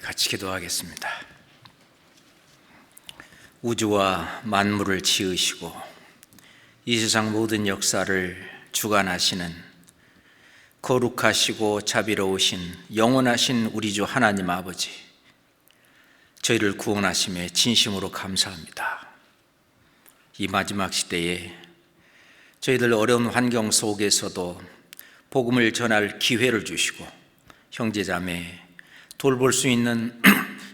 같이 기도하겠습니다. 우주와 만물을 지으시고 이 세상 모든 역사를 주관하시는 거룩하시고 자비로우신 영원하신 우리 주 하나님 아버지, 저희를 구원하심에 진심으로 감사합니다. 이 마지막 시대에 저희들 어려운 환경 속에서도 복음을 전할 기회를 주시고 형제자매 돌볼 수 있는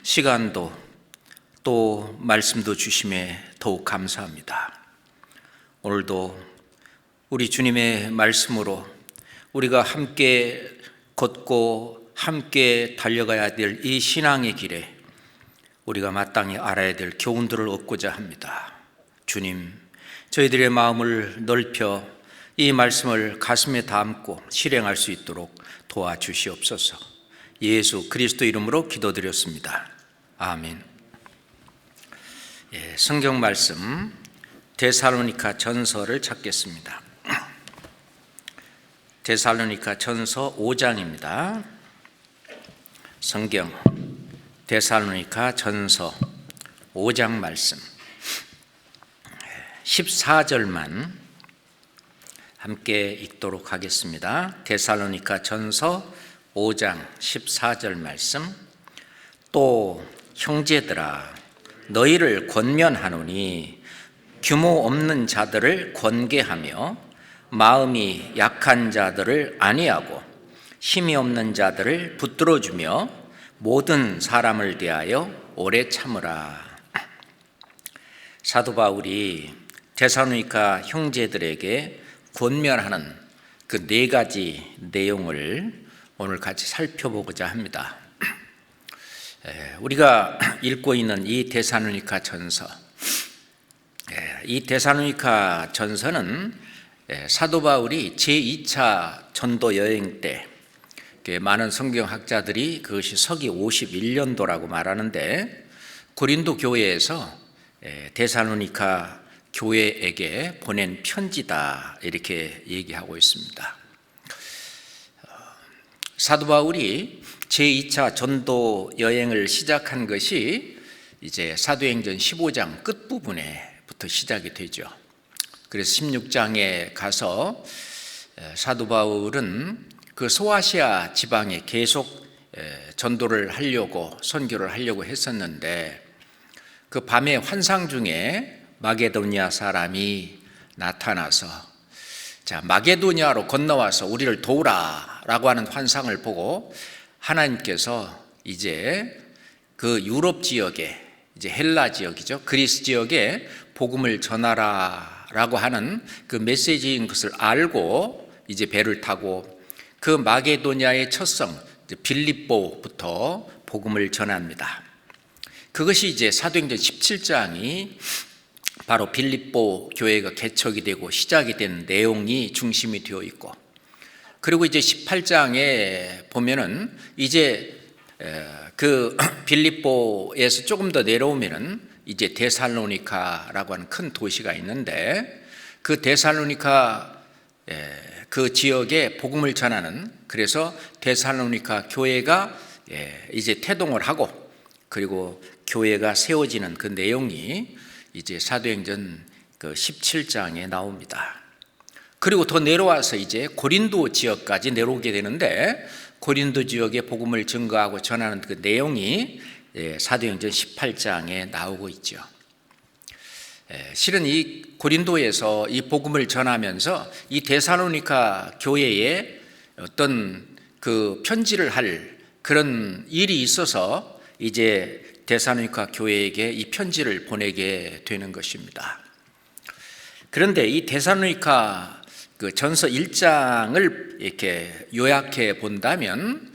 시간도 또 말씀도 주심에 더욱 감사합니다. 오늘도 우리 주님의 말씀으로 우리가 함께 걷고 함께 달려가야 될 이 신앙의 길에 우리가 마땅히 알아야 될 교훈들을 얻고자 합니다. 주님, 저희들의 마음을 넓혀 이 말씀을 가슴에 담고 실행할 수 있도록 도와주시옵소서. 예수 그리스도 이름으로 기도드렸습니다. 아멘. 성경 말씀 데살로니가 전서를 찾겠습니다. 데살로니가 전서 5장입니다. 성경 데살로니가 전서 5장 말씀 14절만 함께 읽도록 하겠습니다. 데살로니가 전서 5장 14절 말씀. 또 형제들아, 너희를 권면하노니 규모 없는 자들을 권계하며 마음이 약한 자들을 안위하고 힘이 없는 자들을 붙들어주며 모든 사람을 대하여 오래 참으라. 사도 바울이 데살로니가 형제들에게 권면하는 그 네 가지 내용을 오늘 같이 살펴보고자 합니다. 우리가 읽고 있는 이 데살로니가 전서, 이 데살로니가 전서는 사도 바울이 제2차 전도 여행 때 많은 성경학자들이 그것이 서기 51년도라고 말하는데 고린도 교회에서 데살로니가 교회에게 보낸 편지다 이렇게 얘기하고 있습니다. 사도 바울이 제2차 전도 여행을 시작한 것이 이제 사도행전 15장 끝부분에부터 시작이 되죠. 그래서 16장에 가서 사도 바울은 그 소아시아 지방에 계속 전도를 하려고 선교를 하려고 했었는데 그 밤의 환상 중에 마게도니아 사람이 나타나서 자, 마게도니아로 건너와서 우리를 도우라 라고 하는 환상을 보고 하나님께서 이제 그 유럽 지역에, 이제 헬라 지역이죠, 그리스 지역에 복음을 전하라 라고 하는 그 메시지인 것을 알고 이제 배를 타고 그 마게도니아의 첫 성 빌립보부터 복음을 전합니다. 그것이 이제 사도행전 17장이 바로 빌립보 교회가 개척이 되고 시작이 된 내용이 중심이 되어 있고, 그리고 이제 18장에 보면은 이제 그 빌립보에서 조금 더 내려오면은 이제 데살로니카라고 하는 큰 도시가 있는데 그 데살로니카 그 지역에 복음을 전하는, 그래서 데살로니카 교회가 이제 태동을 하고 그리고 교회가 세워지는 그 내용이 이제 사도행전 그 17장에 나옵니다. 그리고 더 내려와서 이제 고린도 지역까지 내려오게 되는데 고린도 지역에 복음을 증거하고 전하는 그 내용이 사도행전 18장에 나오고 있죠. 실은 이 고린도에서 이 복음을 전하면서 이 데살로니가 교회에 어떤 그 편지를 할 그런 일이 있어서 이제 데살로니가 교회에게 이 편지를 보내게 되는 것입니다. 그런데 이 데살로니가 그 전서 1장을 이렇게 요약해 본다면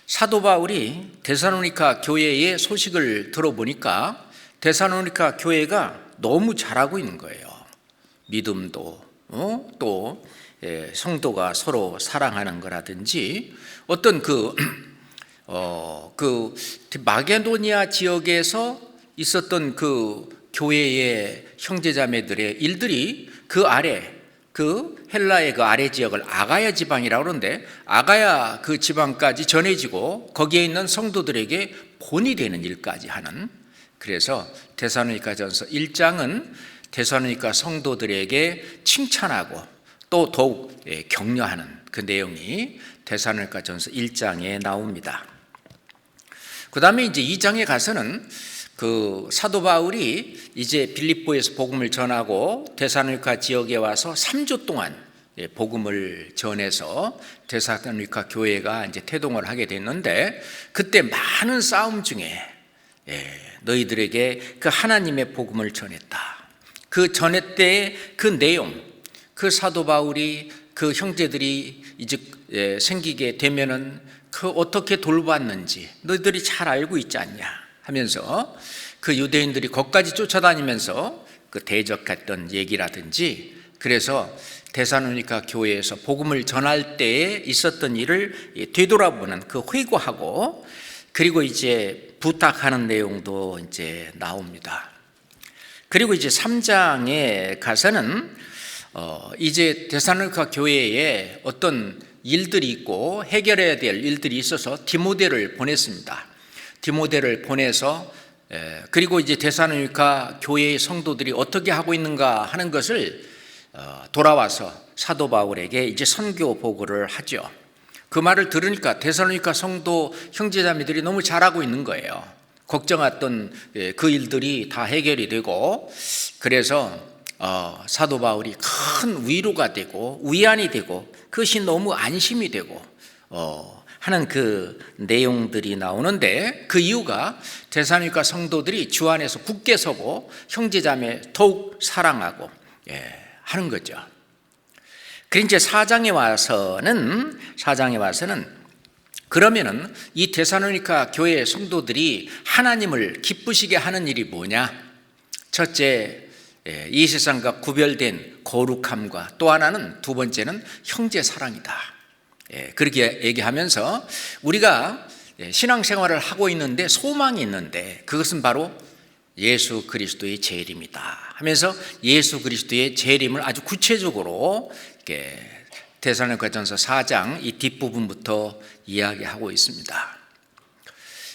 사도 바울이 데살로니가 교회의 소식을 들어보니까 데살로니가 교회가 너무 잘하고 있는 거예요. 믿음도 또 성도가 서로 사랑하는 거라든지 어떤 그 마게도니아 지역에서 있었던 그 교회의 형제자매들의 일들이 그 아래, 그 헬라의 그 아래 지역을 아가야 지방이라고 그러는데 아가야 그 지방까지 전해지고 거기에 있는 성도들에게 본이 되는 일까지 하는, 그래서 데살로니가전서 1장은 데살로니가 성도들에게 칭찬하고 또 더욱 격려하는 그 내용이 데살로니가전서 1장에 나옵니다. 그 다음에 이제 2장에 가서는 그 사도 바울이 이제 빌립보에서 복음을 전하고 데살로니가 지역에 와서 3주 동안 복음을 전해서 데살로니가 교회가 이제 태동을 하게 됐는데, 그때 많은 싸움 중에 너희들에게 그 하나님의 복음을 전했다. 그 전했 때의 그 내용, 그 사도 바울이 그 형제들이 이제 생기게 되면은 그 어떻게 돌봤는지 너희들이 잘 알고 있지 않냐 하면서 그 유대인들이 거기까지 쫓아다니면서 그 대적했던 얘기라든지, 그래서 데살로니가 교회에서 복음을 전할 때에 있었던 일을 되돌아보는 그 회고하고, 그리고 이제 부탁하는 내용도 이제 나옵니다. 그리고 이제 3장에 가서는 이제 데살로니가 교회에 어떤 일들이 있고 해결해야 될 일들이 있어서 디모데를 보냈습니다. 디모데를 보내서 그리고 이제 데살로니가 교회의 성도들이 어떻게 하고 있는가 하는 것을 돌아와서 사도 바울에게 이제 선교 보고를 하죠. 그 말을 들으니까 데살로니가 성도 형제자매들이 너무 잘하고 있는 거예요. 걱정했던 그 일들이 다 해결이 되고, 그래서 사도 바울이 큰 위로가 되고 위안이 되고 그것이 너무 안심이 되고 하는 그 내용들이 나오는데, 그 이유가 데살로니가 성도들이 주 안에서 굳게 서고 형제자매 더욱 사랑하고 하는 거죠. 그리고 이제 4장에 와서는 그러면은 이 데살로니가 교회 성도들이 하나님을 기쁘시게 하는 일이 뭐냐? 첫째, 이 세상과 구별된 거룩함과, 또 하나는 두 번째는 형제 사랑이다. 그렇게 얘기하면서 우리가 신앙생활을 하고 있는데 소망이 있는데 그것은 바로 예수 그리스도의 재림이다 하면서 예수 그리스도의 재림을 아주 구체적으로 데살로니가전서 4장 이 뒷부분부터 이야기하고 있습니다.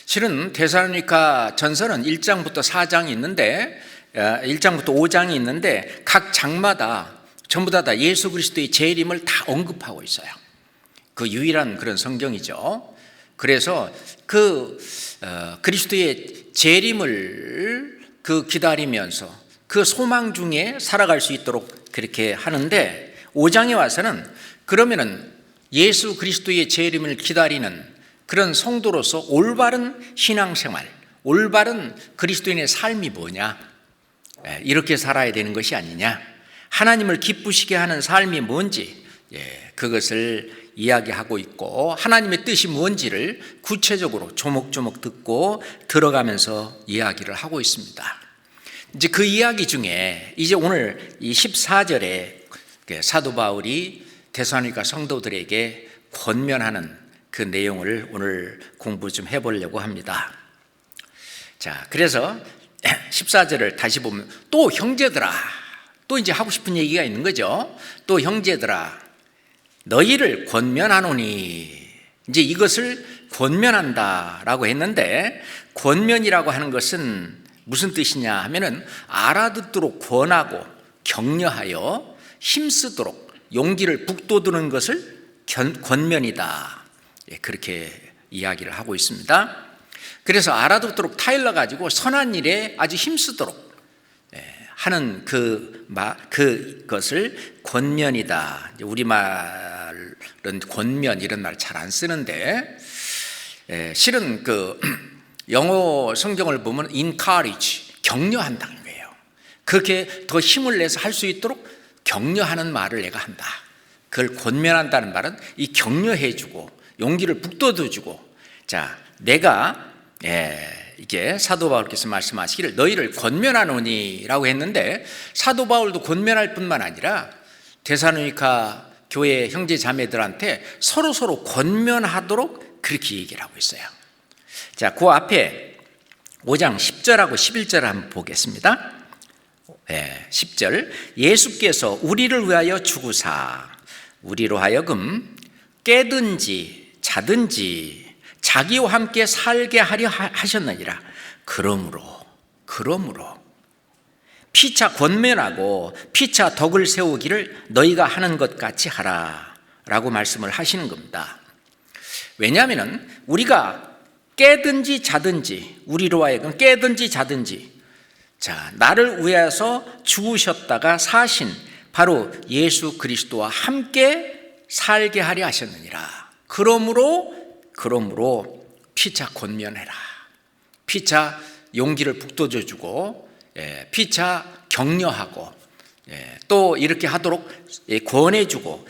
실은 데살로니가 전서는 1장부터 4장이 있는데 1장부터 5장이 있는데 각 장마다 전부 다 예수 그리스도의 재림을 다 언급하고 있어요. 그 유일한 그런 성경이죠. 그래서 그 그리스도의 재림을 그 기다리면서 그 소망 중에 살아갈 수 있도록 그렇게 하는데, 5장에 와서는 그러면은 예수 그리스도의 재림을 기다리는 그런 성도로서 올바른 신앙생활, 올바른 그리스도인의 삶이 뭐냐, 이렇게 살아야 되는 것이 아니냐, 하나님을 기쁘시게 하는 삶이 뭔지 그것을 이야기하고 있고, 하나님의 뜻이 뭔지를 구체적으로 조목조목 듣고 들어가면서 이야기를 하고 있습니다. 이제 그 이야기 중에 이제 오늘 이 14절에 사도 바울이 데살로니가 성도들에게 권면하는 그 내용을 오늘 공부 좀 해보려고 합니다. 자, 그래서 14절을 다시 보면, 또 형제들아, 또 이제 하고 싶은 얘기가 있는 거죠. 또 형제들아, 너희를 권면하노니, 이제 이것을 권면한다라고 했는데, 권면이라고 하는 것은 무슨 뜻이냐 하면은 알아듣도록 권하고 격려하여 힘쓰도록 용기를 북돋우는 것을 권면이다, 그렇게 이야기를 하고 있습니다. 그래서 알아듣도록 타일러 가지고 선한 일에 아주 힘쓰도록 하는 그것을 권면이다. 우리말은 권면 이런 말 잘 안 쓰는데, 실은 그 영어 성경을 보면 encourage, 격려한다는 거예요. 그렇게 더 힘을 내서 할 수 있도록 격려하는 말을 내가 한다. 그걸 권면한다는 말은 이 격려해주고 용기를 북돋워주고, 자, 내가 이게 사도 바울께서 말씀하시기를 너희를 권면하노니라고 했는데, 사도 바울도 권면할 뿐만 아니라 데살로니가 교회 형제 자매들한테 서로 권면하도록 그렇게 얘기를 하고 있어요. 자, 그 앞에 5장 10절하고 11절을 한번 보겠습니다. 10절, 예수께서 우리를 위하여 죽으사 우리로 하여금 깨든지 자든지 자기와 함께 살게 하려 하셨느니라. 그러므로 피차 권면하고 피차 덕을 세우기를 너희가 하는 것 같이 하라 라고 말씀을 하시는 겁니다. 왜냐하면 우리가 깨든지 자든지, 우리로 하여금 깨든지 자든지, 자, 나를 위하여서 죽으셨다가 사신 바로 예수 그리스도와 함께 살게 하려 하셨느니라. 그러므로 피차 권면해라. 피차 용기를 북돋워주고, 피차 격려하고, 또 이렇게 하도록 권해주고,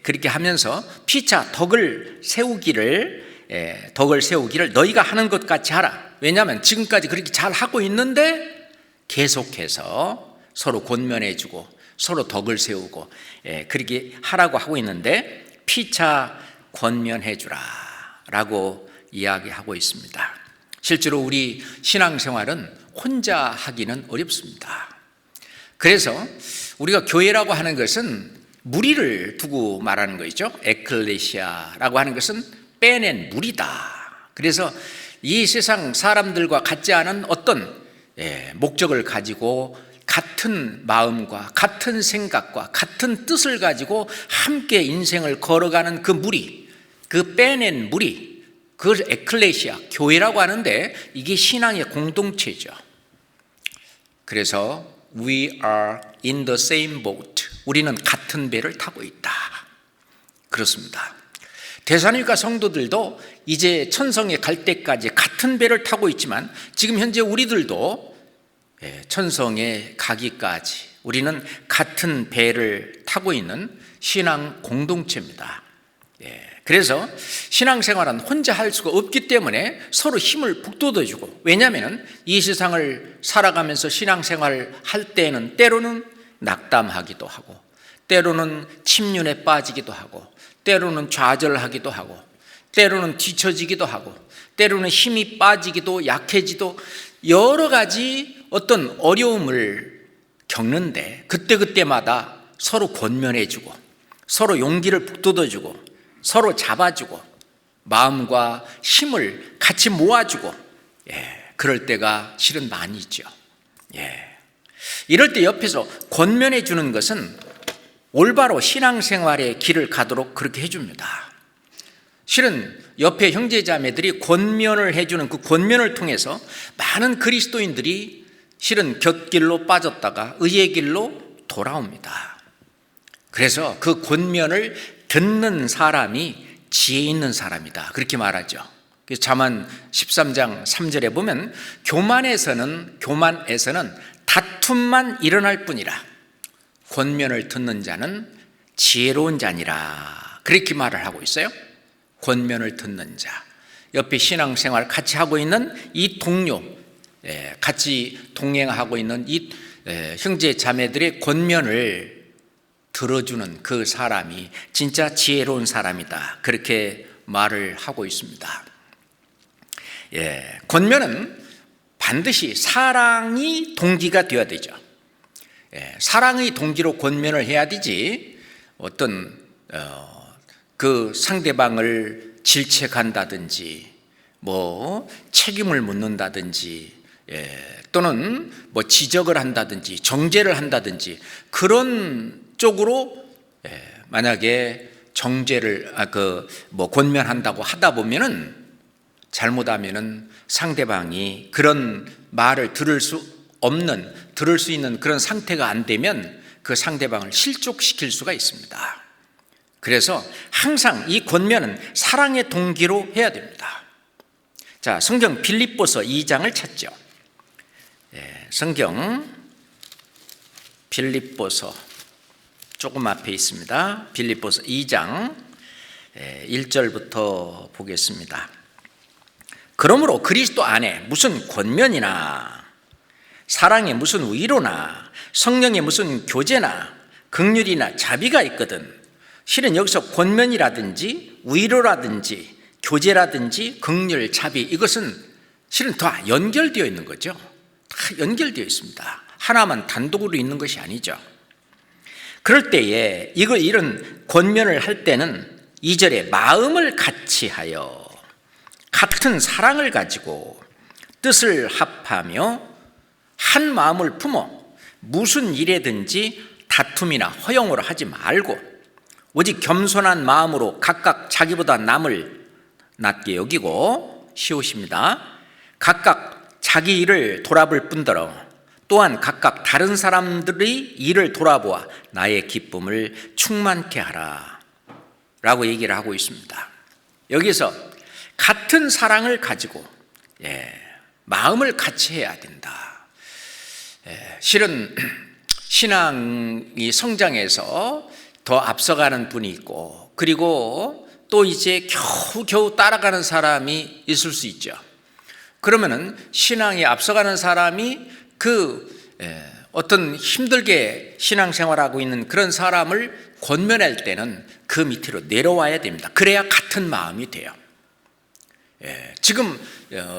그렇게 하면서 피차 덕을 세우기를 너희가 하는 것 같이 하라. 왜냐하면 지금까지 그렇게 잘 하고 있는데 계속해서 서로 권면해주고 서로 덕을 세우고 그렇게 하라고 하고 있는데 피차 권면해주라 라고 이야기하고 있습니다. 실제로 우리 신앙생활은 혼자 하기는 어렵습니다. 그래서 우리가 교회라고 하는 것은 무리를 두고 말하는 거죠. 에클레시아라고 하는 것은 빼낸 무리다. 그래서 이 세상 사람들과 같지 않은 어떤 목적을 가지고 같은 마음과 같은 생각과 같은 뜻을 가지고 함께 인생을 걸어가는 그 무리, 그 빼낸 무리, 그 에클레시아, 교회라고 하는데 이게 신앙의 공동체죠. 그래서 We are in the same boat. 우리는 같은 배를 타고 있다. 그렇습니다. 데살로니가 성도들도 이제 천성에 갈 때까지 같은 배를 타고 있지만 지금 현재 우리들도 천성에 가기까지 우리는 같은 배를 타고 있는 신앙 공동체입니다. 그래서 신앙생활은 혼자 할 수가 없기 때문에 서로 힘을 북돋워주고, 왜냐하면 이 세상을 살아가면서 신앙생활을 할 때는 때로는 낙담하기도 하고, 때로는 침륜에 빠지기도 하고, 때로는 좌절하기도 하고, 때로는 뒤처지기도 하고, 때로는 힘이 빠지기도 약해지도 여러 가지 어떤 어려움을 겪는데 그때마다 서로 권면해주고 서로 용기를 북돋워주고 서로 잡아주고 마음과 힘을 같이 모아주고 그럴 때가 실은 많이 있죠. 이럴 때 옆에서 권면해 주는 것은 올바로 신앙생활의 길을 가도록 그렇게 해줍니다. 실은 옆에 형제자매들이 권면을 해주는 그 권면을 통해서 많은 그리스도인들이 실은 곁길로 빠졌다가 의의 길로 돌아옵니다. 그래서 그 권면을 듣는 사람이 지혜 있는 사람이다, 그렇게 말하죠. 그래서 잠언 13장 3절에 보면 교만에서는 다툼만 일어날 뿐이라 권면을 듣는 자는 지혜로운 자니라, 그렇게 말을 하고 있어요. 권면을 듣는 자, 옆에 신앙생활 같이 하고 있는 이 동료, 같이 동행하고 있는 이 형제 자매들의 권면을 들어주는 그 사람이 진짜 지혜로운 사람이다, 그렇게 말을 하고 있습니다. 권면은 반드시 사랑이 동기가 되어야 되죠. 사랑의 동기로 권면을 해야 되지 어떤 그 상대방을 질책한다든지 뭐 책임을 묻는다든지 또는 뭐 지적을 한다든지 정죄를 한다든지 그런 쪽으로 만약에 정죄를 권면한다고 하다 보면은 잘못하면은 상대방이 그런 말을 들을 수 있는 그런 상태가 안 되면 그 상대방을 실족시킬 수가 있습니다. 그래서 항상 이 권면은 사랑의 동기로 해야 됩니다. 자, 성경 빌립보서 2장을 찾죠. 성경 빌립보서 조금 앞에 있습니다. 빌립보서 2장 1절부터 보겠습니다. 그러므로 그리스도 안에 무슨 권면이나 사랑에 무슨 위로나 성령에 무슨 교제나 긍휼이나 자비가 있거든. 실은 여기서 권면이라든지 위로라든지 교제라든지 긍휼, 자비, 이것은 실은 다 연결되어 있는 거죠. 다 연결되어 있습니다. 하나만 단독으로 있는 것이 아니죠. 그럴 때에 이런 권면을 할 때는 2절에 마음을 같이 하여, 같은 사랑을 가지고 뜻을 합하며 한 마음을 품어 무슨 일에든지 다툼이나 허용을 하지 말고 오직 겸손한 마음으로 각각 자기보다 남을 낮게 여기고, 15입니다. 각각 자기 일을 돌아볼 뿐더러 또한 각각 다른 사람들의 일을 돌아보아 나의 기쁨을 충만케 하라 라고 얘기를 하고 있습니다. 여기서 같은 사랑을 가지고 마음을 같이 해야 된다. 실은 신앙이 성장해서 더 앞서가는 분이 있고, 그리고 또 이제 겨우겨우 따라가는 사람이 있을 수 있죠. 그러면은 신앙이 앞서가는 사람이 어떤 힘들게 신앙생활하고 있는 그런 사람을 권면할 때는 그 밑으로 내려와야 됩니다. 그래야 같은 마음이 돼요. 지금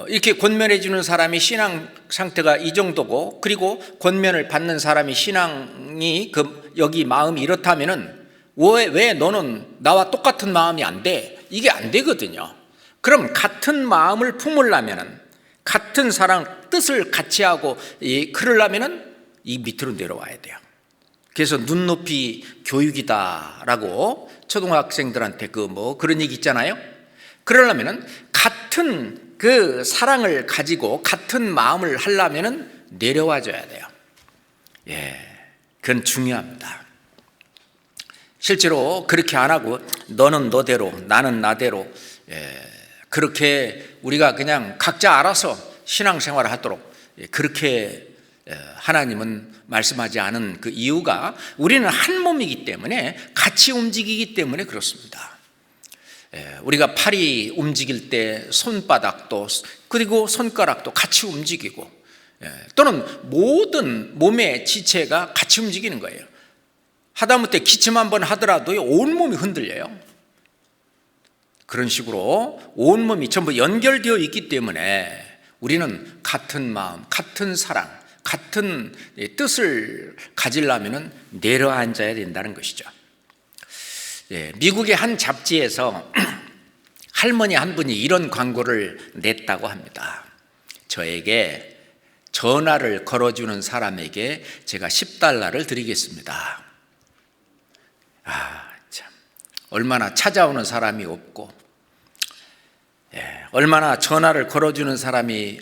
이렇게 권면해 주는 사람이 신앙 상태가 이 정도고, 그리고 권면을 받는 사람이 신앙이 여기 마음이 이렇다면은 왜 너는 나와 똑같은 마음이 안 돼? 이게 안 되거든요. 그럼 같은 마음을 품으려면은, 같은 사랑 뜻을 같이 하고 그러려면은 이 밑으로 내려와야 돼요. 그래서 눈높이 교육이다라고 초등학생들한테 그런 얘기 있잖아요. 그러려면은 같은 그 사랑을 가지고 같은 마음을 하려면은 내려와 줘야 돼요. 그건 중요합니다. 실제로 그렇게 안 하고 너는 너대로 나는 나대로 그렇게 우리가 그냥 각자 알아서 신앙생활을 하도록 그렇게 하나님은 말씀하지 않은 그 이유가, 우리는 한 몸이기 때문에, 같이 움직이기 때문에 그렇습니다. 우리가 팔이 움직일 때 손바닥도 그리고 손가락도 같이 움직이고, 또는 모든 몸의 지체가 같이 움직이는 거예요. 하다못해 기침 한번 하더라도 온몸이 흔들려요. 그런 식으로 온몸이 전부 연결되어 있기 때문에 우리는 같은 마음, 같은 사랑, 같은 뜻을 가지려면 내려앉아야 된다는 것이죠. 미국의 한 잡지에서 할머니 한 분이 이런 광고를 냈다고 합니다. 저에게 전화를 걸어주는 사람에게 제가 $10를 드리겠습니다. 참, 얼마나 찾아오는 사람이 없고, 얼마나 전화를 걸어주는 사람이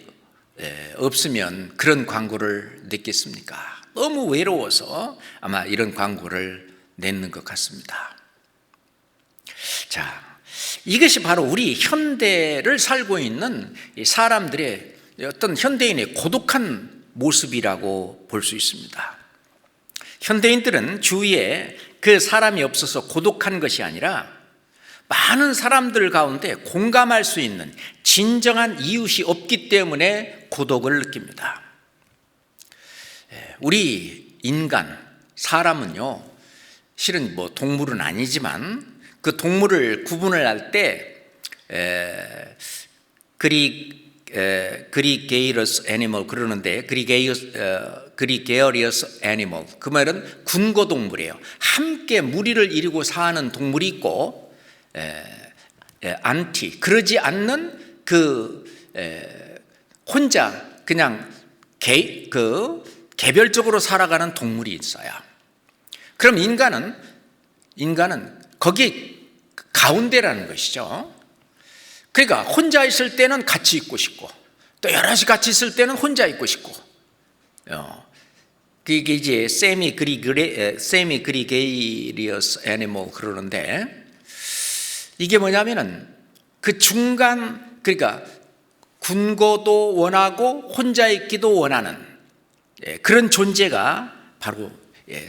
없으면 그런 광고를 냈겠습니까? 너무 외로워서 아마 이런 광고를 냈는 것 같습니다. 자, 이것이 바로 우리 현대를 살고 있는 사람들의 어떤 현대인의 고독한 모습이라고 볼 수 있습니다. 현대인들은 주위에 그 사람이 없어서 고독한 것이 아니라 많은 사람들 가운데 공감할 수 있는 진정한 이웃이 없기 때문에 고독을 느낍니다. 우리 인간, 사람은요, 실은 동물은 아니지만 그 동물을 구분을 할 때 그리게이러스 애니멀 그러는데, 그리게어리어스 애니멀, 그 말은 군거동물이에요. 함께 무리를 이루고 사는 동물이 있고, 안티, 그러지 않는 혼자 그냥 개별적으로 살아가는 동물이 있어요. 그럼 인간은 거기 가운데라는 것이죠. 그러니까 혼자 있을 때는 같이 있고 싶고, 또 여럿이 같이 있을 때는 혼자 있고 싶고, 그게 이제 세미 그리게이리어스 애니멀 그러는데, 이게 뭐냐면은 그 중간, 그러니까 군거도 원하고 혼자 있기도 원하는 그런 존재가 바로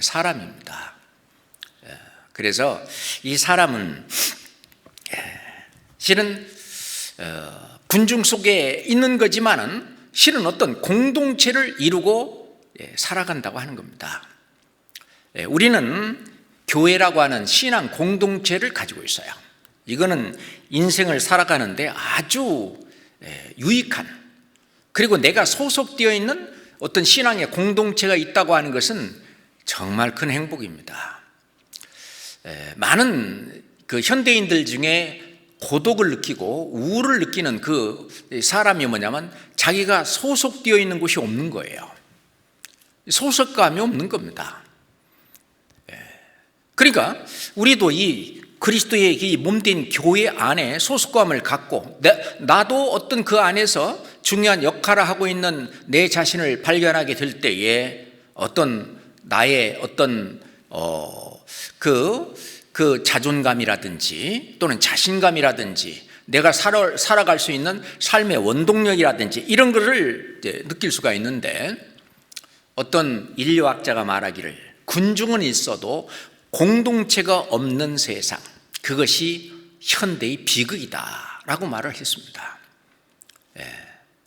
사람입니다. 그래서 이 사람은 실은 군중 속에 있는 거지만은 실은 어떤 공동체를 이루고 살아간다고 하는 겁니다. 우리는 교회라고 하는 신앙 공동체를 가지고 있어요. 이거는 인생을 살아가는데 아주 유익한, 그리고 내가 소속되어 있는 어떤 신앙의 공동체가 있다고 하는 것은 정말 큰 행복입니다. 많은 그 현대인들 중에 고독을 느끼고 우울을 느끼는 그 사람이 뭐냐면 자기가 소속되어 있는 곳이 없는 거예요. 소속감이 없는 겁니다. 그러니까 우리도 이 그리스도의 이 몸된 교회 안에 소속감을 갖고 나도 어떤 그 안에서 중요한 역할을 하고 있는 내 자신을 발견하게 될 때에 어떤 나의 어떤 그 자존감이라든지 또는 자신감이라든지 내가 살아갈 수 있는 삶의 원동력이라든지 이런 것을 느낄 수가 있는데, 어떤 인류학자가 말하기를 군중은 있어도 공동체가 없는 세상, 그것이 현대의 비극이다라고 말을 했습니다.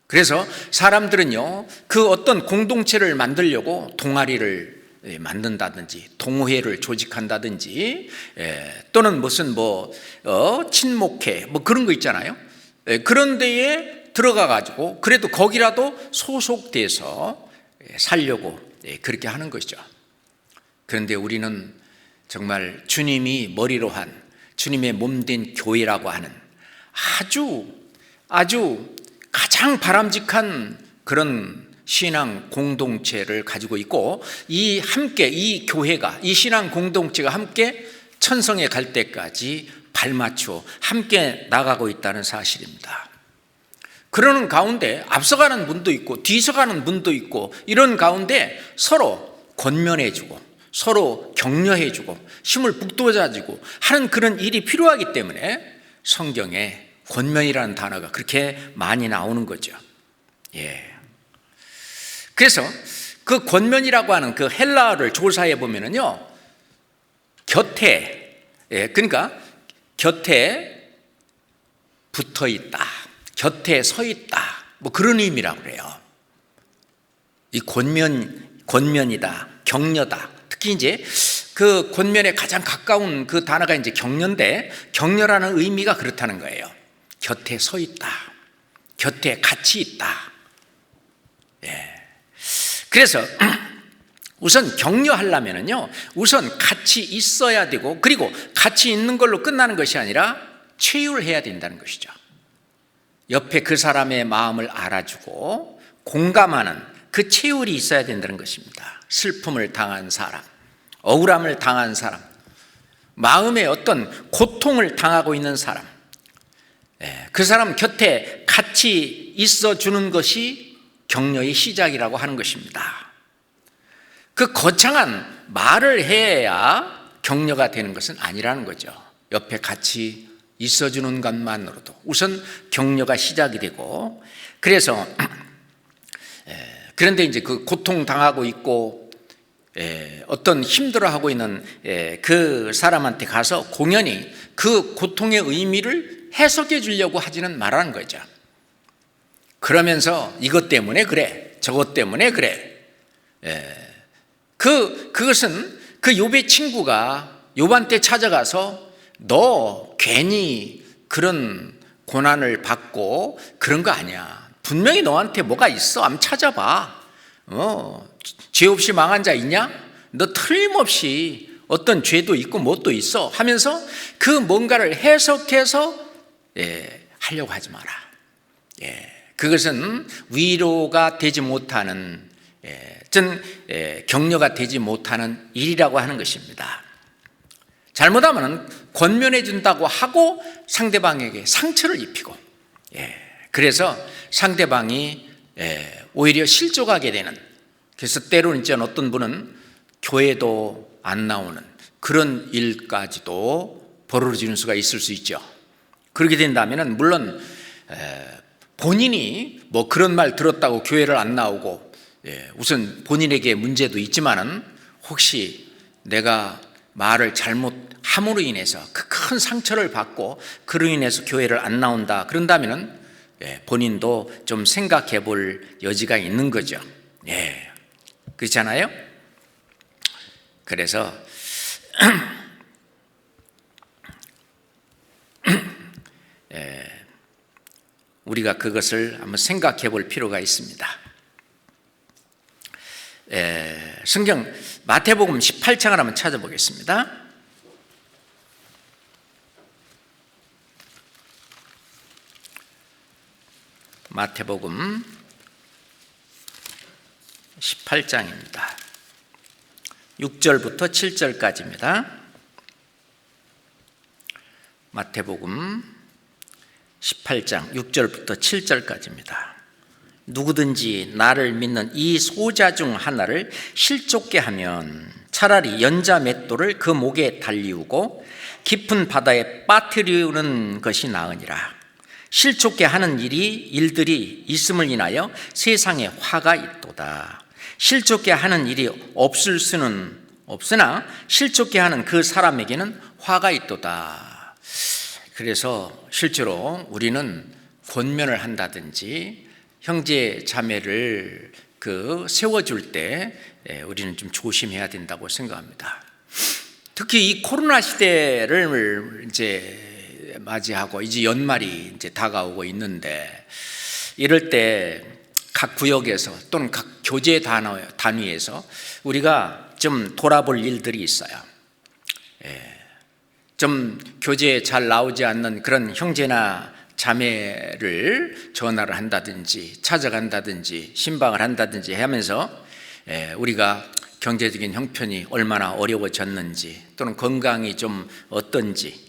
그래서 사람들은요, 그 어떤 공동체를 만들려고 동아리를 만든다든지 동호회를 조직한다든지 또는 무슨 친목회 그런 거 있잖아요. 그런 데에 들어가 가지고 그래도 거기라도 소속돼서 살려고 그렇게 하는 것이죠. 그런데 우리는 정말 주님이 머리로 한 주님의 몸된 교회라고 하는 아주 가장 바람직한 그런 신앙 공동체를 가지고 있고, 이 교회가, 이 신앙 공동체가 함께 천성에 갈 때까지 발맞추어 함께 나가고 있다는 사실입니다. 그러는 가운데 앞서가는 분도 있고 뒤서가는 분도 있고, 이런 가운데 서로 권면해주고 서로 격려해주고 힘을 북돋아주고 하는 그런 일이 필요하기 때문에 성경에 권면이라는 단어가 그렇게 많이 나오는 거죠. 그래서 그 권면이라고 하는 그 헬라어를 조사해 보면은요, 그러니까 곁에 붙어 있다, 곁에 서 있다, 그런 의미라고 그래요. 이 권면이다, 격려다. 특히 이제 그 권면에 가장 가까운 그 단어가 이제 격려인데, 격려라는 의미가 그렇다는 거예요. 곁에 서 있다, 곁에 같이 있다. 그래서 우선 격려하려면은요, 우선 같이 있어야 되고, 그리고 같이 있는 걸로 끝나는 것이 아니라 체유를 해야 된다는 것이죠. 옆에 그 사람의 마음을 알아주고 공감하는 그 체율이 있어야 된다는 것입니다. 슬픔을 당한 사람, 억울함을 당한 사람, 마음에 어떤 고통을 당하고 있는 사람, 그 사람 곁에 같이 있어주는 것이 격려의 시작이라고 하는 것입니다. 그 거창한 말을 해야 격려가 되는 것은 아니라는 거죠. 옆에 같이 있어주는 것만으로도 우선 격려가 시작이 되고, 그래서 그런데 이제 그 고통당하고 있고 어떤 힘들어하고 있는 그 사람한테 가서 공연히 그 고통의 의미를 해석해 주려고 하지는 말라는 거죠. 그러면서 이것 때문에 그래, 저것 때문에 그래. 그것은 그 욥의 친구가 욥한테 찾아가서 너 괜히 그런 고난을 받고 그런 거 아니야. 분명히 너한테 뭐가 있어. 한번 찾아봐. 죄 없이 망한 자 있냐? 너 틀림없이 어떤 죄도 있고 뭣도 있어 하면서 그 뭔가를 해석해서 하려고 하지 마라. 그것은 위로가 되지 못하는, 격려가 되지 못하는 일이라고 하는 것입니다. 잘못하면 권면해 준다고 하고 상대방에게 상처를 입히고, 그래서 상대방이 오히려 실족하게 되는, 그래서 때로는 이제 어떤 분은 교회도 안 나오는 그런 일까지도 벌어지는 수가 있을 수 있죠. 그렇게 된다면 물론 본인이 그런 말 들었다고 교회를 안 나오고, 우선 본인에게 문제도 있지만은 혹시 내가 말을 잘못함으로 인해서 그 큰 상처를 받고 그로 인해서 교회를 안 나온다 그런다면은 본인도 좀 생각해 볼 여지가 있는 거죠. 그렇잖아요? 그래서 우리가 그것을 한번 생각해 볼 필요가 있습니다. 성경 마태복음 18장을 한번 찾아보겠습니다. 마태복음 18장입니다. 6절부터 7절까지입니다. 마태복음 18장 6절부터 7절까지입니다. 누구든지 나를 믿는 이 소자 중 하나를 실족게 하면 차라리 연자 맷돌을 그 목에 달리우고 깊은 바다에 빠뜨리우는 것이 나으니라. 실족게 하는 일들이 있음을 인하여 세상에 화가 있도다. 실족게 하는 일이 없을 수는 없으나 실족게 하는 그 사람에게는 화가 있도다. 그래서 실제로 우리는 권면을 한다든지 형제 자매를 세워줄 때 우리는 좀 조심해야 된다고 생각합니다. 특히 이 코로나 시대를 이제 맞이하고 이제 연말이 이제 다가오고 있는데, 이럴 때 각 구역에서 또는 각 교제 단위에서 우리가 좀 돌아볼 일들이 있어요. 좀 교제에 잘 나오지 않는 그런 형제나 자매를 전화를 한다든지 찾아간다든지 신방을 한다든지 하면서 우리가 경제적인 형편이 얼마나 어려워졌는지, 또는 건강이 좀 어떤지,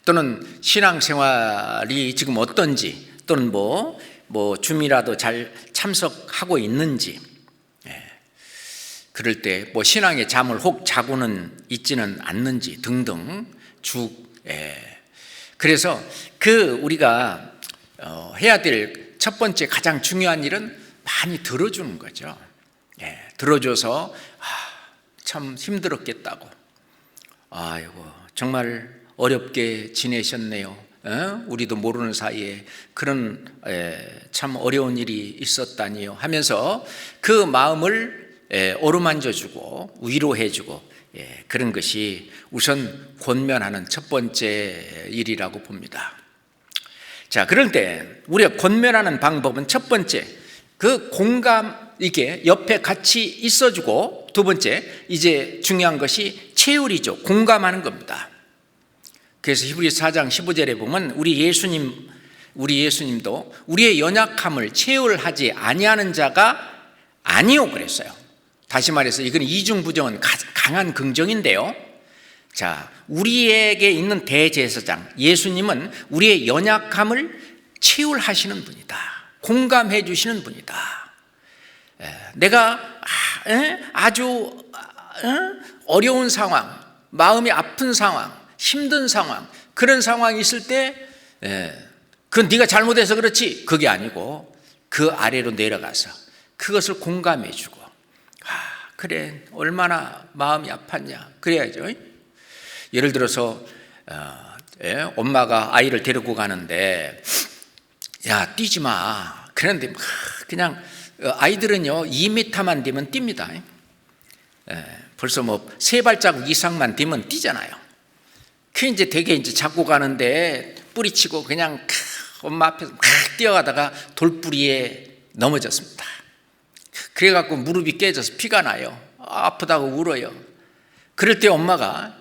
또는 신앙생활이 지금 어떤지, 또는 뭐 줌이라도 잘 참석하고 있는지, 그럴 때 뭐 신앙의 잠을 혹 자고는 있지는 않는지 등등 그래서 우리가 해야 될 첫 번째 가장 중요한 일은 많이 들어주는 거죠. 들어줘서 참 힘들었겠다고, 아이고 정말 어렵게 지내셨네요, 우리도 모르는 사이에 그런 참 어려운 일이 있었다니요 하면서 그 마음을 어루만져주고 위로해주고, 그런 것이 우선 권면하는 첫 번째 일이라고 봅니다. 자, 그럴 때 우리가 권면하는 방법은 첫 번째, 그 공감, 이게 옆에 같이 있어주고, 두 번째 이제 중요한 것이 체휼이죠. 공감하는 겁니다. 그래서 히브리서 4장 15절에 보면 우리 예수님도 우리의 연약함을 체휼하지 아니하는 자가 아니요 그랬어요. 다시 말해서 이건 이중부정은 강한 긍정인데요. 자, 우리에게 있는 대제사장 예수님은 우리의 연약함을 체휼하시는 분이다. 공감해 주시는 분이다. 내가 아주 어려운 상황, 마음이 아픈 상황, 힘든 상황, 그런 상황이 있을 때 그건 네가 잘못해서 그렇지, 그게 아니고 그 아래로 내려가서 그것을 공감해 주고, 그래 얼마나 마음이 아팠냐 그래야죠. 예를 들어서 엄마가 아이를 데리고 가는데 야 뛰지 마 그런데 그냥 아이들은요 2m만 되면 뜁니다. 벌써 뭐 3발자국 이상만 되면 뛰잖아요. 그 이제 되게 이제 잡고 가는데 뿌리치고 그냥 엄마 앞에서 막 뛰어가다가 돌뿌리에 넘어졌습니다. 그래갖고 무릎이 깨져서 피가 나요. 아프다고 울어요. 그럴 때 엄마가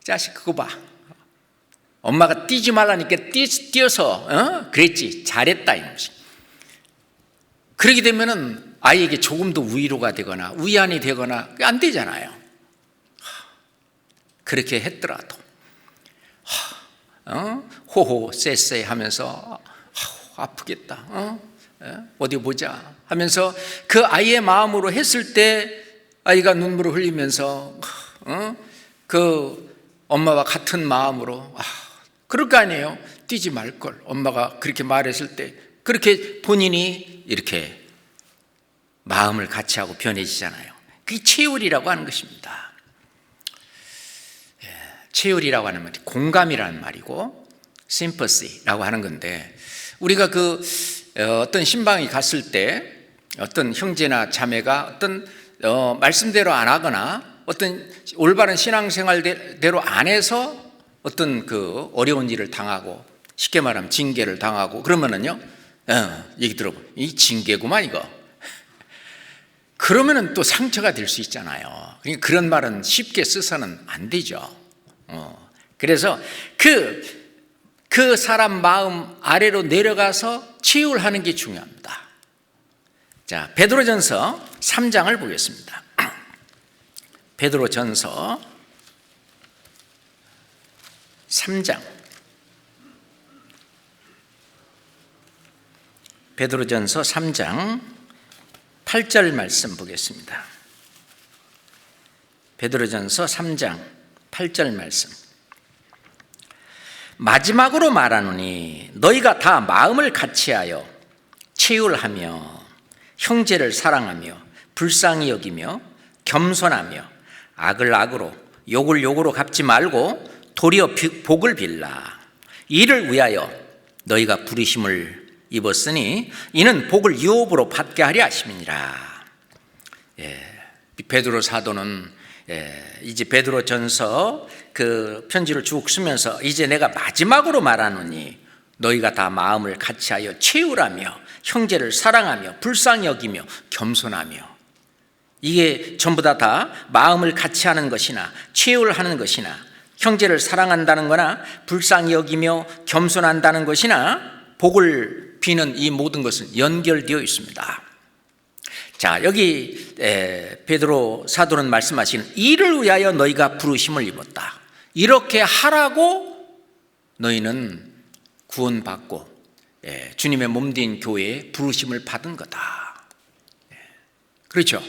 자식 그거 봐, 엄마가 뛰지 말라니까 뛰어서 그랬지 잘했다 이놈이. 그러게 되면은 아이에게 조금도 위로가 되거나 위안이 되거나 안 되잖아요. 그렇게 했더라도 호호 쎄쎄 하면서 아프겠다, 어디 보자 하면서 그 아이의 마음으로 했을 때 아이가 눈물을 흘리면서 그 엄마와 같은 마음으로 그럴 거 아니에요. 뛰지 말걸, 엄마가 그렇게 말했을 때 그렇게 본인이 이렇게 마음을 같이 하고 변해지잖아요. 그게 체휼이라고 하는 것입니다. 체휼이라고 하는 말이 공감이라는 말이고 sympathy라고 하는 건데, 우리가 어떤 신방에 갔을 때 어떤 형제나 자매가 어떤 말씀대로 안 하거나 어떤 올바른 신앙생활대로 안 해서 어떤 어려운 일을 당하고, 쉽게 말하면 징계를 당하고 그러면은요, 얘기 들어봐, 이 징계구만 이거. 그러면은 또 상처가 될 수 있잖아요. 그러니까 그런 말은 쉽게 써서는 안 되죠. 그래서 그 사람 마음 아래로 내려가서 치유를 하는 게 중요합니다. 자, 베드로전서 3장을 보겠습니다. 베드로전서 3장. 베드로전서 3장 8절 말씀 보겠습니다. 베드로전서 3장 8절 말씀. 마지막으로 말하노니 너희가 다 마음을 같이하여 치유하며 형제를 사랑하며 불쌍히 여기며 겸손하며 악을 악으로 욕을 욕으로 갚지 말고 도리어 복을 빌라. 이를 위하여 너희가 부르심을 입었으니 이는 복을 유업으로 받게 하려 하심이니라. 베드로 사도는 이제 베드로전서 그 편지를 쭉 쓰면서 이제 내가 마지막으로 말하노니 너희가 다 마음을 같이하여 치유하며 형제를 사랑하며 불쌍히 여기며 겸손하며, 이게 전부 다 마음을 같이 하는 것이나 치유를 하는 것이나 형제를 사랑한다는 거나 불쌍히 여기며 겸손한다는 것이나 복을 비는 이 모든 것은 연결되어 있습니다. 자, 여기 베드로 사도는 말씀하시는 이를 위하여 너희가 부르심을 입었다. 이렇게 하라고 너희는 구원받고 주님의 몸된 교회에 부르심을 받은 거다. 그렇죠?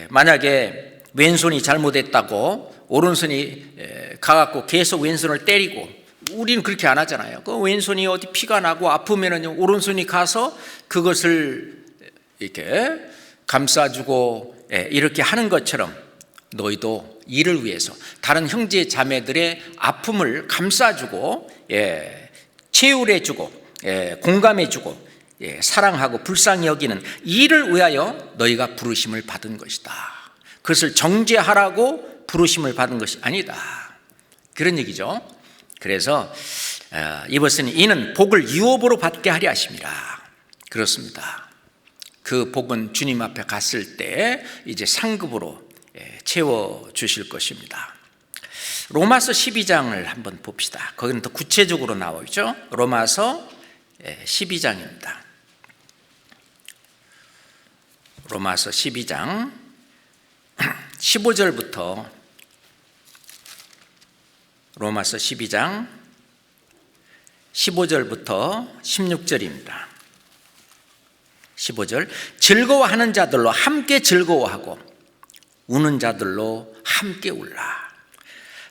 만약에 왼손이 잘못했다고 오른손이 가갖고 계속 왼손을 때리고, 우리는 그렇게 안 하잖아요. 그 왼손이 어디 피가 나고 아프면은 오른손이 가서 그것을 이렇게 감싸주고 이렇게 하는 것처럼 너희도 이를 위해서 다른 형제 자매들의 아픔을 감싸주고 치유해주고 공감해주고 사랑하고 불쌍히 여기는 이를 위하여 너희가 부르심을 받은 것이다. 그것을 정죄하라고 부르심을 받은 것이 아니다. 그런 얘기죠. 그래서 이것은 이는 복을 유업으로 받게 하려 하심이라. 그렇습니다. 그 복은 주님 앞에 갔을 때 이제 상급으로 채워주실 것입니다. 로마서 12장을 한번 봅시다. 거기는 더 구체적으로 나와 있죠. 로마서 12장입니다. 로마서 12장 15절부터 로마서 12장 15절부터 16절입니다. 15절. 즐거워하는 자들로 함께 즐거워하고 우는 자들로 함께 울라.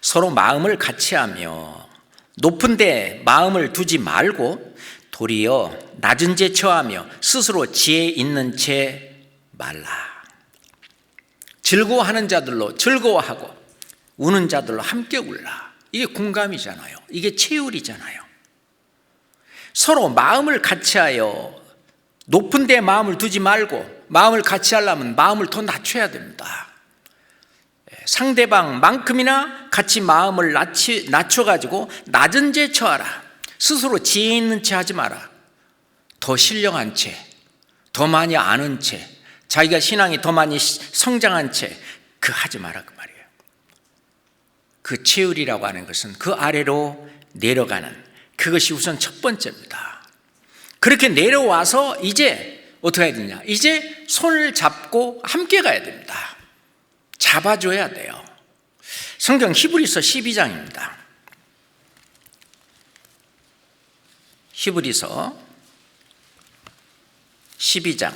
서로 마음을 같이하며 높은 데 마음을 두지 말고 도리어 낮은 데 처하며 스스로 지혜 있는 채 말라. 즐거워하는 자들로 즐거워하고 우는 자들로 함께 울라. 이게 공감이잖아요. 이게 체율이잖아요. 서로 마음을 같이하여 높은 데 마음을 두지 말고, 마음을 같이 하려면 마음을 더 낮춰야 됩니다. 상대방만큼이나 같이 마음을 낮춰가지고 낮은 채 처하라. 스스로 지혜 있는 채 하지 마라. 더 신령한 채, 더 많이 아는 채, 자기가 신앙이 더 많이 성장한 채 그 하지 마라 그 말이에요. 그 체율이라고 하는 것은 그 아래로 내려가는, 그것이 우선 첫 번째입니다. 그렇게 내려와서 이제 어떻게 해야 되냐? 이제 손을 잡고 함께 가야 됩니다. 잡아줘야 돼요. 성경 히브리서 12장입니다. 히브리서 12장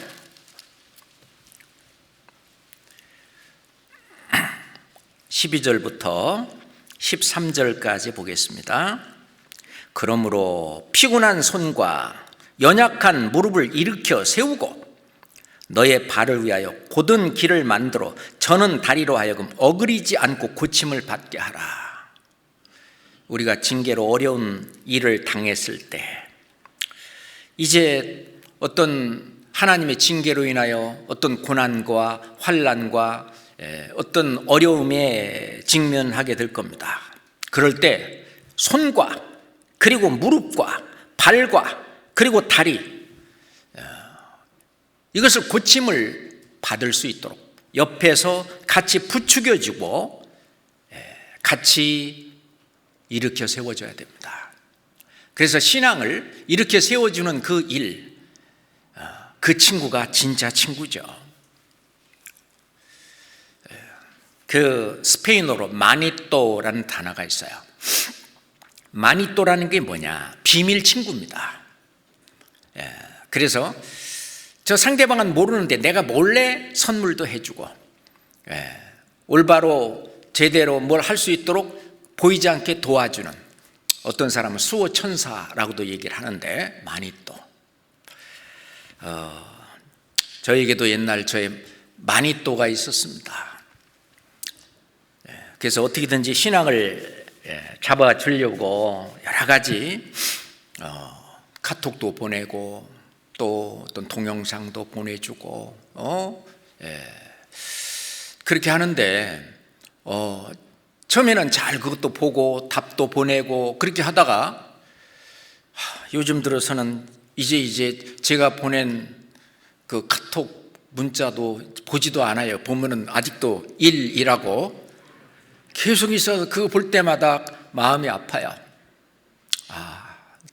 12절부터 13절까지 보겠습니다. 그러므로 피곤한 손과 연약한 무릎을 일으켜 세우고 너의 발을 위하여 곧은 길을 만들어 저는 다리로 하여금 어그리지 않고 고침을 받게 하라. 우리가 징계로 어려운 일을 당했을 때, 이제 어떤 하나님의 징계로 인하여 어떤 고난과 환난과 어떤 어려움에 직면하게 될 겁니다. 그럴 때 손과 그리고 무릎과 발과 그리고 다리, 이것을 고침을 받을 수 있도록 옆에서 같이 부추겨주고 같이 일으켜 세워줘야 됩니다. 그래서 신앙을 이렇게 세워주는 그 일, 그 친구가 진짜 친구죠. 그 스페인어로 마니또라는 단어가 있어요. 마니또라는 게 뭐냐? 비밀 친구입니다. 그래서 저 상대방은 모르는데 내가 몰래 선물도 해주고, 올바로 제대로 뭘 할 수 있도록 보이지 않게 도와주는, 어떤 사람은 수호천사라고도 얘기를 하는데, 마니또. 저에게도 옛날 저의 마니또가 있었습니다. 그래서 어떻게든지 신앙을 잡아주려고 여러 가지 카톡도 보내고 또 어떤 동영상도 보내주고 그렇게 하는데 처음에는 잘 그것도 보고 답도 보내고 그렇게 하다가 요즘 들어서는 이제 제가 보낸 그 카톡 문자도 보지도 않아요. 보면은 아직도 1이라고 계속 있어서 그거 볼 때마다 마음이 아파요.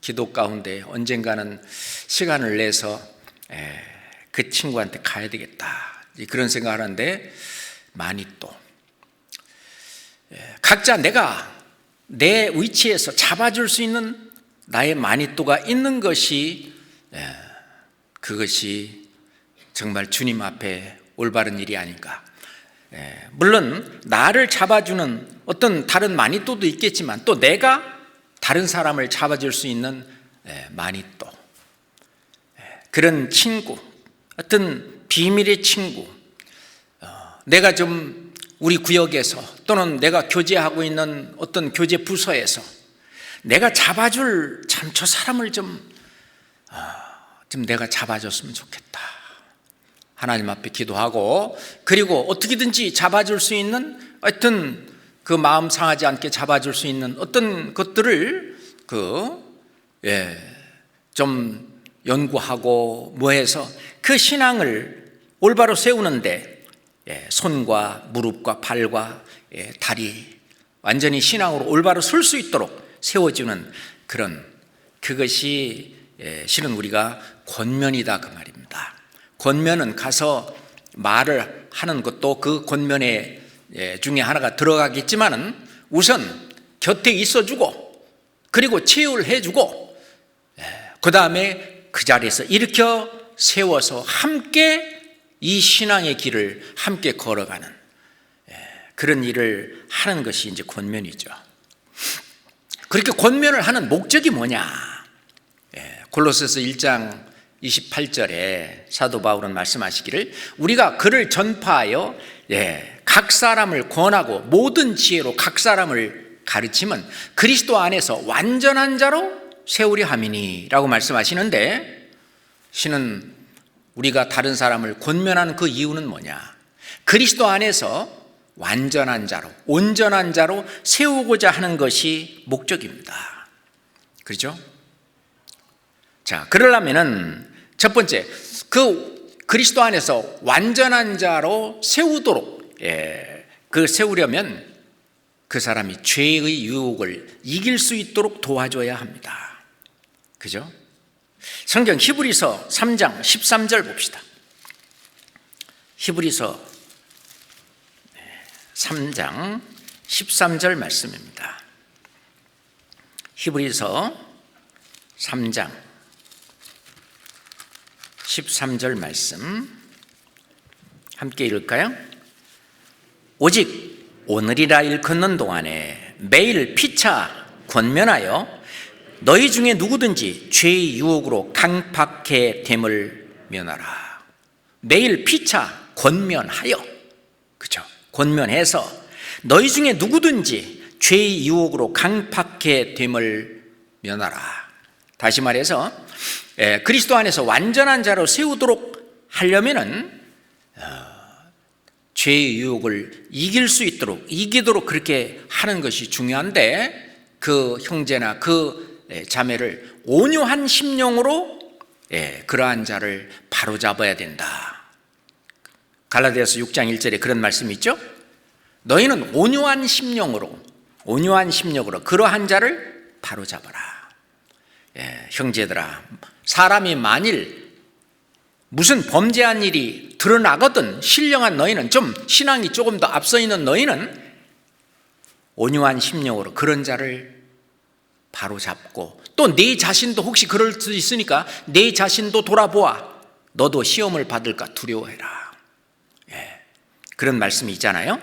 기도 가운데 언젠가는 시간을 내서 그 친구한테 가야 되겠다, 그런 생각을 하는데, 마니또. 각자 내가 내 위치에서 잡아줄 수 있는 나의 마니또가 있는 것이, 그것이 정말 주님 앞에 올바른 일이 아닌가. 물론 나를 잡아주는 어떤 다른 마니또도 있겠지만, 또 내가 다른 사람을 잡아줄 수 있는 마니또, 그런 친구, 어떤 비밀의 친구, 내가 좀 우리 구역에서 또는 내가 교제하고 있는 어떤 교제 부서에서 내가 잡아줄, 참 저 사람을 좀 내가 잡아줬으면 좋겠다, 하나님 앞에 기도하고, 그리고 어떻게든지 잡아줄 수 있는, 하여튼 그 마음 상하지 않게 잡아줄 수 있는 어떤 것들을 좀 연구하고 뭐해서 그 신앙을 올바로 세우는데, 손과 무릎과 발과 다리 완전히 신앙으로 올바로 설 수 있도록 세워주는 그것이 실은 우리가 권면이다, 그 말입니다. 권면은 가서 말을 하는 것도 그 권면의 중에 하나가 들어가겠지만은, 우선 곁에 있어주고 그리고 치유해주고 그 다음에 그 자리에서 일으켜 세워서 함께 이 신앙의 길을 함께 걸어가는 그런 일을 하는 것이 이제 권면이죠. 그렇게 권면을 하는 목적이 뭐냐? 골로새서 1장 28절에 사도 바울은 말씀하시기를, 우리가 그를 전파하여 각 사람을 권하고 모든 지혜로 각 사람을 가르치면 그리스도 안에서 완전한 자로 세우려 함이니 라고 말씀하시는데, 신은 우리가 다른 사람을 권면하는 그 이유는 뭐냐? 그리스도 안에서 완전한 자로, 온전한 자로 세우고자 하는 것이 목적입니다. 그렇죠? 자, 그러려면은 첫 번째, 그 그리스도 안에서 완전한 자로 세우도록, 그 세우려면 그 사람이 죄의 유혹을 이길 수 있도록 도와줘야 합니다. 그죠? 성경 히브리서 3장 13절 봅시다. 히브리서 3장 13절 말씀입니다. 히브리서 3장 13절 말씀 함께 읽을까요? 오직 오늘이라 일컫는 동안에 매일 피차 권면하여 너희 중에 누구든지 죄의 유혹으로 강팍해 됨을 면하라. 매일 피차 권면하여, 그렇죠? 권면해서 너희 중에 누구든지 죄의 유혹으로 강팍해 됨을 면하라. 다시 말해서 그리스도 안에서 완전한 자로 세우도록 하려면은 죄의 유혹을 이기도록 그렇게 하는 것이 중요한데, 그 형제나 그 자매를 온유한 심령으로 그러한 자를 바로잡아야 된다. 갈라디아서 6장 1절에 그런 말씀이 있죠. 너희는 온유한 심령으로 그러한 자를 바로잡아라. 형제들아, 사람이 만일 무슨 범죄한 일이 드러나거든 신령한 너희는, 좀 신앙이 조금 더 앞서 있는 너희는 온유한 심령으로 그런 자를 바로잡고, 또 네 자신도 혹시 그럴 수 있으니까 네 자신도 돌아보아. 너도 시험을 받을까 두려워해라. 그런 말씀이 있잖아요.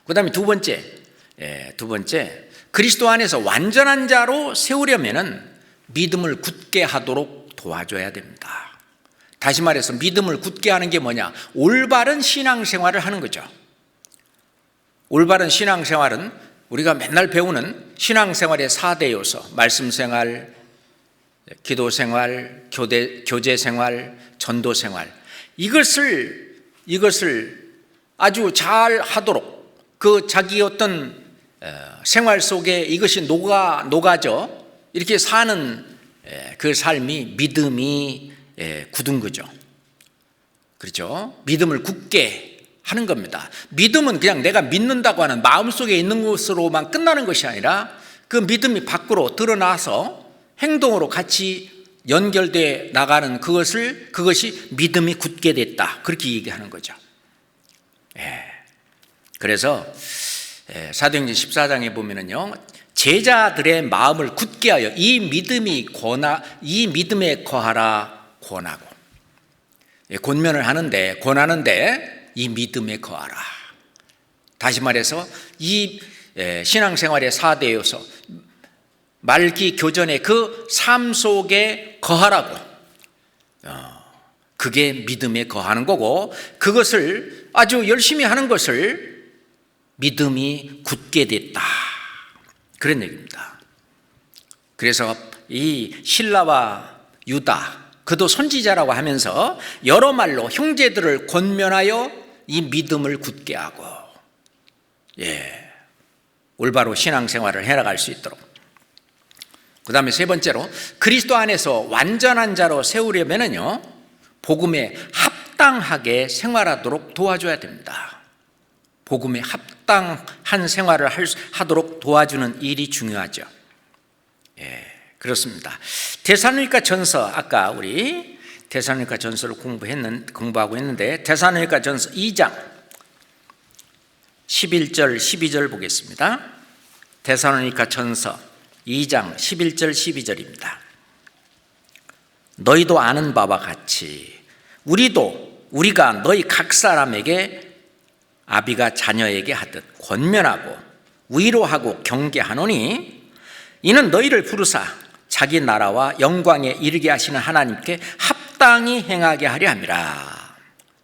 그 다음에 두 번째, 그리스도 안에서 완전한 자로 세우려면은 믿음을 굳게 하도록 도와줘야 됩니다. 다시 말해서 믿음을 굳게 하는 게 뭐냐? 올바른 신앙생활을 하는 거죠. 올바른 신앙생활은 우리가 맨날 배우는 신앙생활의 4대 요소, 말씀생활, 기도생활, 교제생활, 전도생활, 이것을 아주 잘 하도록, 그 자기 어떤 생활 속에 이것이 녹아져 이렇게 사는 그 삶이 믿음이 굳은 거죠. 그렇죠? 믿음을 굳게 하는 겁니다. 믿음은 그냥 내가 믿는다고 하는 마음속에 있는 것으로만 끝나는 것이 아니라 그 믿음이 밖으로 드러나서 행동으로 같이 연결돼 나가는 그것이 믿음이 굳게 됐다, 그렇게 얘기하는 거죠. 그래서 사도행전 14장에 보면은요, 제자들의 마음을 굳게 하여 이 믿음에 거하라 권하고, 권면을 하는데, 권하는데 이 믿음에 거하라. 다시 말해서 이 신앙생활의 4대 요소, 말기 교전의 그 삶 속에 거하라고, 그게 믿음에 거하는 거고, 그것을 아주 열심히 하는 것을 믿음이 굳게 됐다, 그런 얘기입니다. 그래서 이 실라와 유다, 그도 선지자라고 하면서 여러 말로 형제들을 권면하여 이 믿음을 굳게 하고, 올바로 신앙생활을 해나갈 수 있도록. 그 다음에 세 번째로, 그리스도 안에서 완전한 자로 세우려면은요, 복음에 합당하게 생활하도록 도와줘야 됩니다. 복음에 합당한 생활을 하도록 도와주는 일이 중요하죠. 그렇습니다. 데살로니가 전서, 아까 우리 데살로니가 전서를 공부하고 있는데, 데살로니가 전서 2장 11절 12절 보겠습니다. 데살로니가 전서 2장 11절 12절입니다. 너희도 아는 바와 같이 우리가 너희 각 사람에게 아비가 자녀에게 하듯 권면하고 위로하고 경계하노니, 이는 너희를 부르사 자기 나라와 영광에 이르게 하시는 하나님께 합당히 행하게 하려 함이라.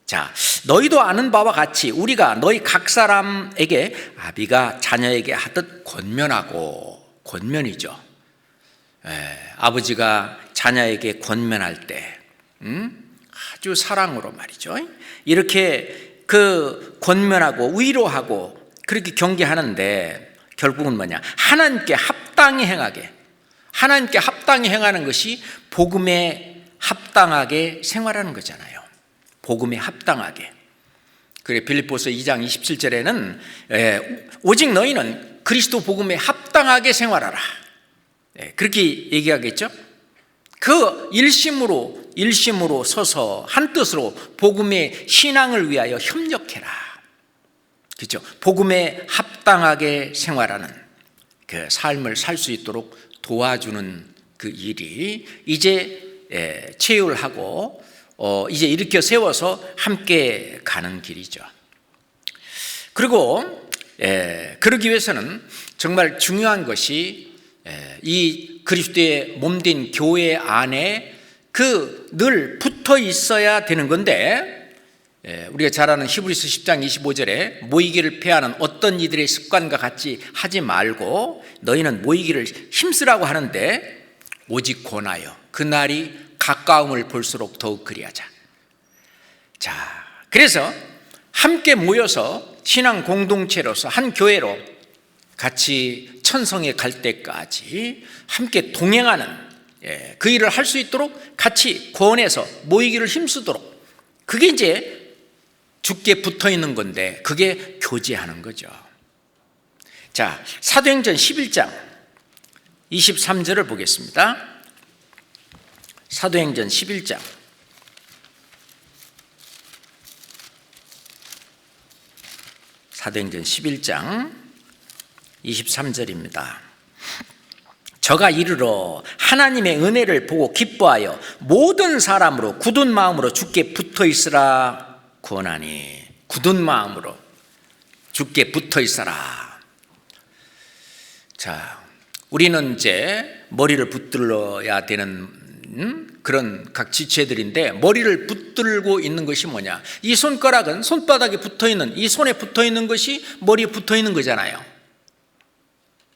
자, 너희도 아는 바와 같이 우리가 너희 각 사람에게 아비가 자녀에게 하듯 권면하고, 권면이죠. 아버지가 자녀에게 권면할 때 아주 사랑으로 말이죠, 이렇게 그 권면하고 위로하고 그렇게 경계하는데, 결국은 뭐냐? 하나님께 합당히 행하는 것이 복음에 합당하게 생활하는 거잖아요. 복음에 합당하게. 그래, 빌립보서 2장 27절에는 오직 너희는 그리스도 복음에 합당하게 생활하라, 그렇게 얘기하겠죠. 그 일심으로 서서 한 뜻으로 복음의 신앙을 위하여 협력해라. 그렇죠? 복음에 합당하게 생활하는 그 삶을 살 수 있도록 도와주는 그 일이 이제 체율하고 이제 일으켜 세워서 함께 가는 길이죠. 그리고 그러기 위해서는 정말 중요한 것이 이 그리스도의 몸된 교회 안에 늘 붙어 있어야 되는 건데, 우리가 잘 아는 히브리서 10장 25절에 모이기를 패하는 어떤 이들의 습관과 같이 하지 말고 너희는 모이기를 힘쓰라고 하는데, 오직 권하여 그날이 가까움을 볼수록 더욱 그리하자. 자, 그래서 함께 모여서 신앙 공동체로서 한 교회로 같이 천성에 갈 때까지 함께 동행하는 그 일을 할 수 있도록 같이 권해서 모이기를 힘쓰도록, 그게 이제 죽게 붙어 있는 건데, 그게 교제하는 거죠. 자, 사도행전 11장 23절을 보겠습니다. 사도행전 11장. 사도행전 11장 23절입니다. 저가 이르러 하나님의 은혜를 보고 기뻐하여 모든 사람으로 굳은 마음으로 주께 붙어 있으라 권하니. 굳은 마음으로 주께 붙어 있어라. 자, 우리는 이제 머리를 붙들어야 되는 그런 각 지체들인데, 머리를 붙들고 있는 것이 뭐냐? 이 손가락은 손바닥에 붙어 있는, 이 손에 붙어 있는 것이 머리에 붙어 있는 거잖아요.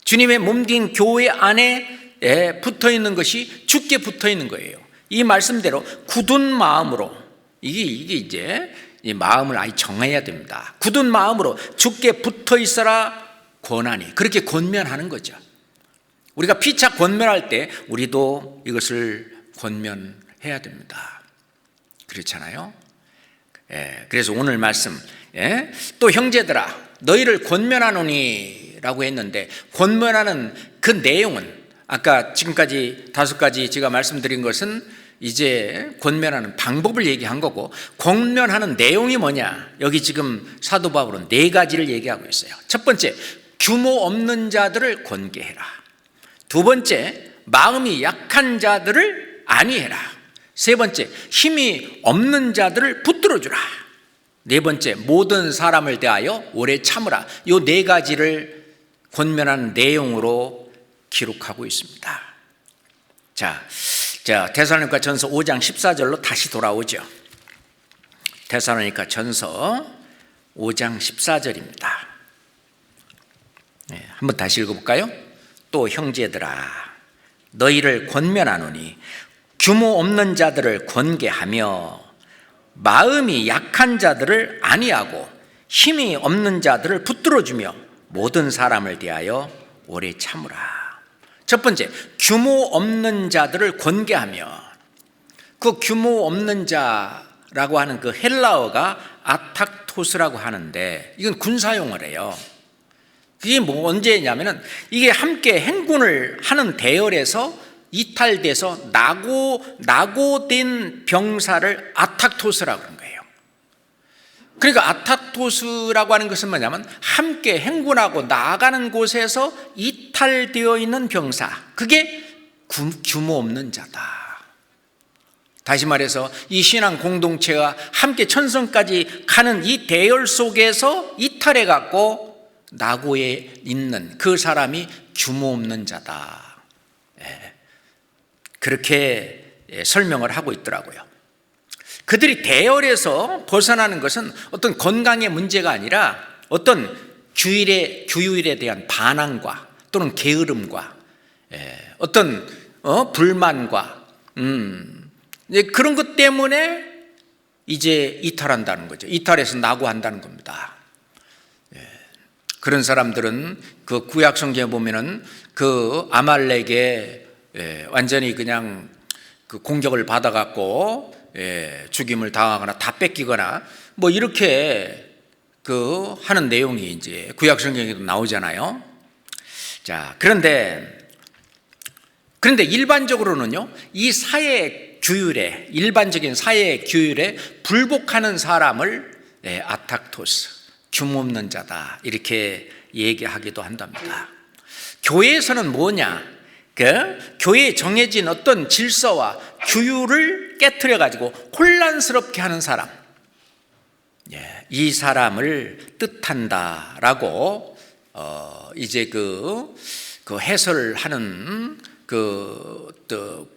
주님의 몸긴 교회 안에 붙어 있는 것이 주께 붙어 있는 거예요. 이 말씀대로 굳은 마음으로, 이게 이제 이 마음을 아예 정해야 됩니다. 굳은 마음으로 주께 붙어 있어라 권하니. 그렇게 권면하는 거죠. 우리가 피차 권면할 때 우리도 이것을 권면해야 됩니다. 그렇잖아요. 그래서 오늘 말씀, 또 형제들아 너희를 권면하노니 라고 했는데, 권면하는 그 내용은 아까 지금까지 5가지 제가 말씀드린 것은 이제 권면하는 방법을 얘기한 거고, 권면하는 내용이 뭐냐? 여기 지금 사도 바울은 4가지를 얘기하고 있어요. 첫 번째, 규모 없는 자들을 권계해라. 두 번째, 마음이 약한 자들을 안위해라. 세 번째, 힘이 없는 자들을 붙들어주라. 네 번째, 모든 사람을 대하여 오래 참으라. 이 4가지를 권면하는 내용으로 기록하고 있습니다. 자, 데살로니가 전서 5장 14절로 다시 돌아오죠. 데살로니가 전서 5장 14절입니다. 한번 다시 읽어볼까요? 또 형제들아 너희를 권면하노니 규모 없는 자들을 권계하며 마음이 약한 자들을 안위하고 힘이 없는 자들을 붙들어주며 모든 사람을 대하여 오래 참으라. 첫 번째, 규모 없는 자들을 권계하며, 그 규모 없는 자라고 하는 그 헬라어가 아탁토스라고 하는데, 이건 군사용어래요. 그게 언제냐면은 이게 함께 행군을 하는 대열에서 이탈돼서 낙오된 병사를 아탁토스라고 하는 거예요. 그러니까 아탁토스라고 하는 것은 뭐냐면 함께 행군하고 나아가는 곳에서 이탈되어 있는 병사, 그게 규모 없는 자다. 다시 말해서 이 신앙 공동체가 함께 천성까지 가는 이 대열 속에서 이탈해 갖고 낙오에 있는 그 사람이 규모 없는 자다. 그렇게 설명을 하고 있더라고요. 그들이 대열에서 벗어나는 것은 어떤 건강의 문제가 아니라 어떤 규율에 대한 반항과 또는 게으름과 어떤 불만과 그런 것 때문에 이제 이탈한다는 거죠. 이탈해서 낙오한다는 겁니다. 그런 사람들은 그 구약 성경에 보면은 그 아말렉에 완전히 그냥 그 공격을 받아갖고 죽임을 당하거나 다 뺏기거나 뭐 이렇게 그 하는 내용이 이제 구약 성경에도 나오잖아요. 자, 그런데 일반적으로는요, 이 사회 규율에, 일반적인 사회 규율에 불복하는 사람을 아탁토스, 규모 없는 자다, 이렇게 얘기하기도 한답니다. 교회에서는 뭐냐? 교회에 정해진 어떤 질서와 규율을 깨트려 가지고 혼란스럽게 하는 사람, 이 사람을 뜻한다라고 이제 그 해설을 하는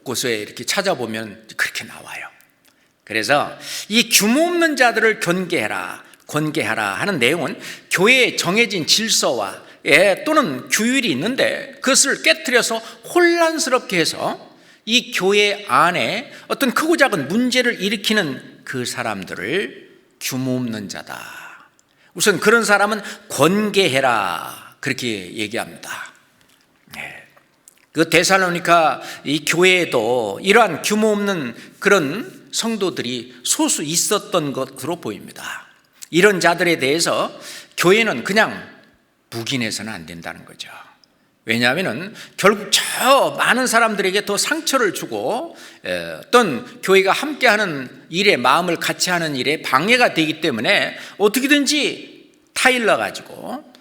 곳에 이렇게 찾아보면 그렇게 나와요. 그래서 이 규모 없는 자들을 권계하라 하는 내용은 교회에 정해진 질서와 또는 규율이 있는데 그것을 깨트려서 혼란스럽게 해서 이 교회 안에 어떤 크고 작은 문제를 일으키는 그 사람들을 규모 없는 자다. 우선 그런 사람은 권계해라, 그렇게 얘기합니다. 그 데살로니가 이 교회에도 이러한 규모 없는 그런 성도들이 소수 있었던 것으로 보입니다. 이런 자들에 대해서 교회는 그냥 묵인해서는 안 된다는 거죠. 왜냐하면 결국 저 많은 사람들에게 더 상처를 주고 어떤 교회가 함께하는 일에, 마음을 같이 하는 일에 방해가 되기 때문에 어떻게든지 타일러 가지고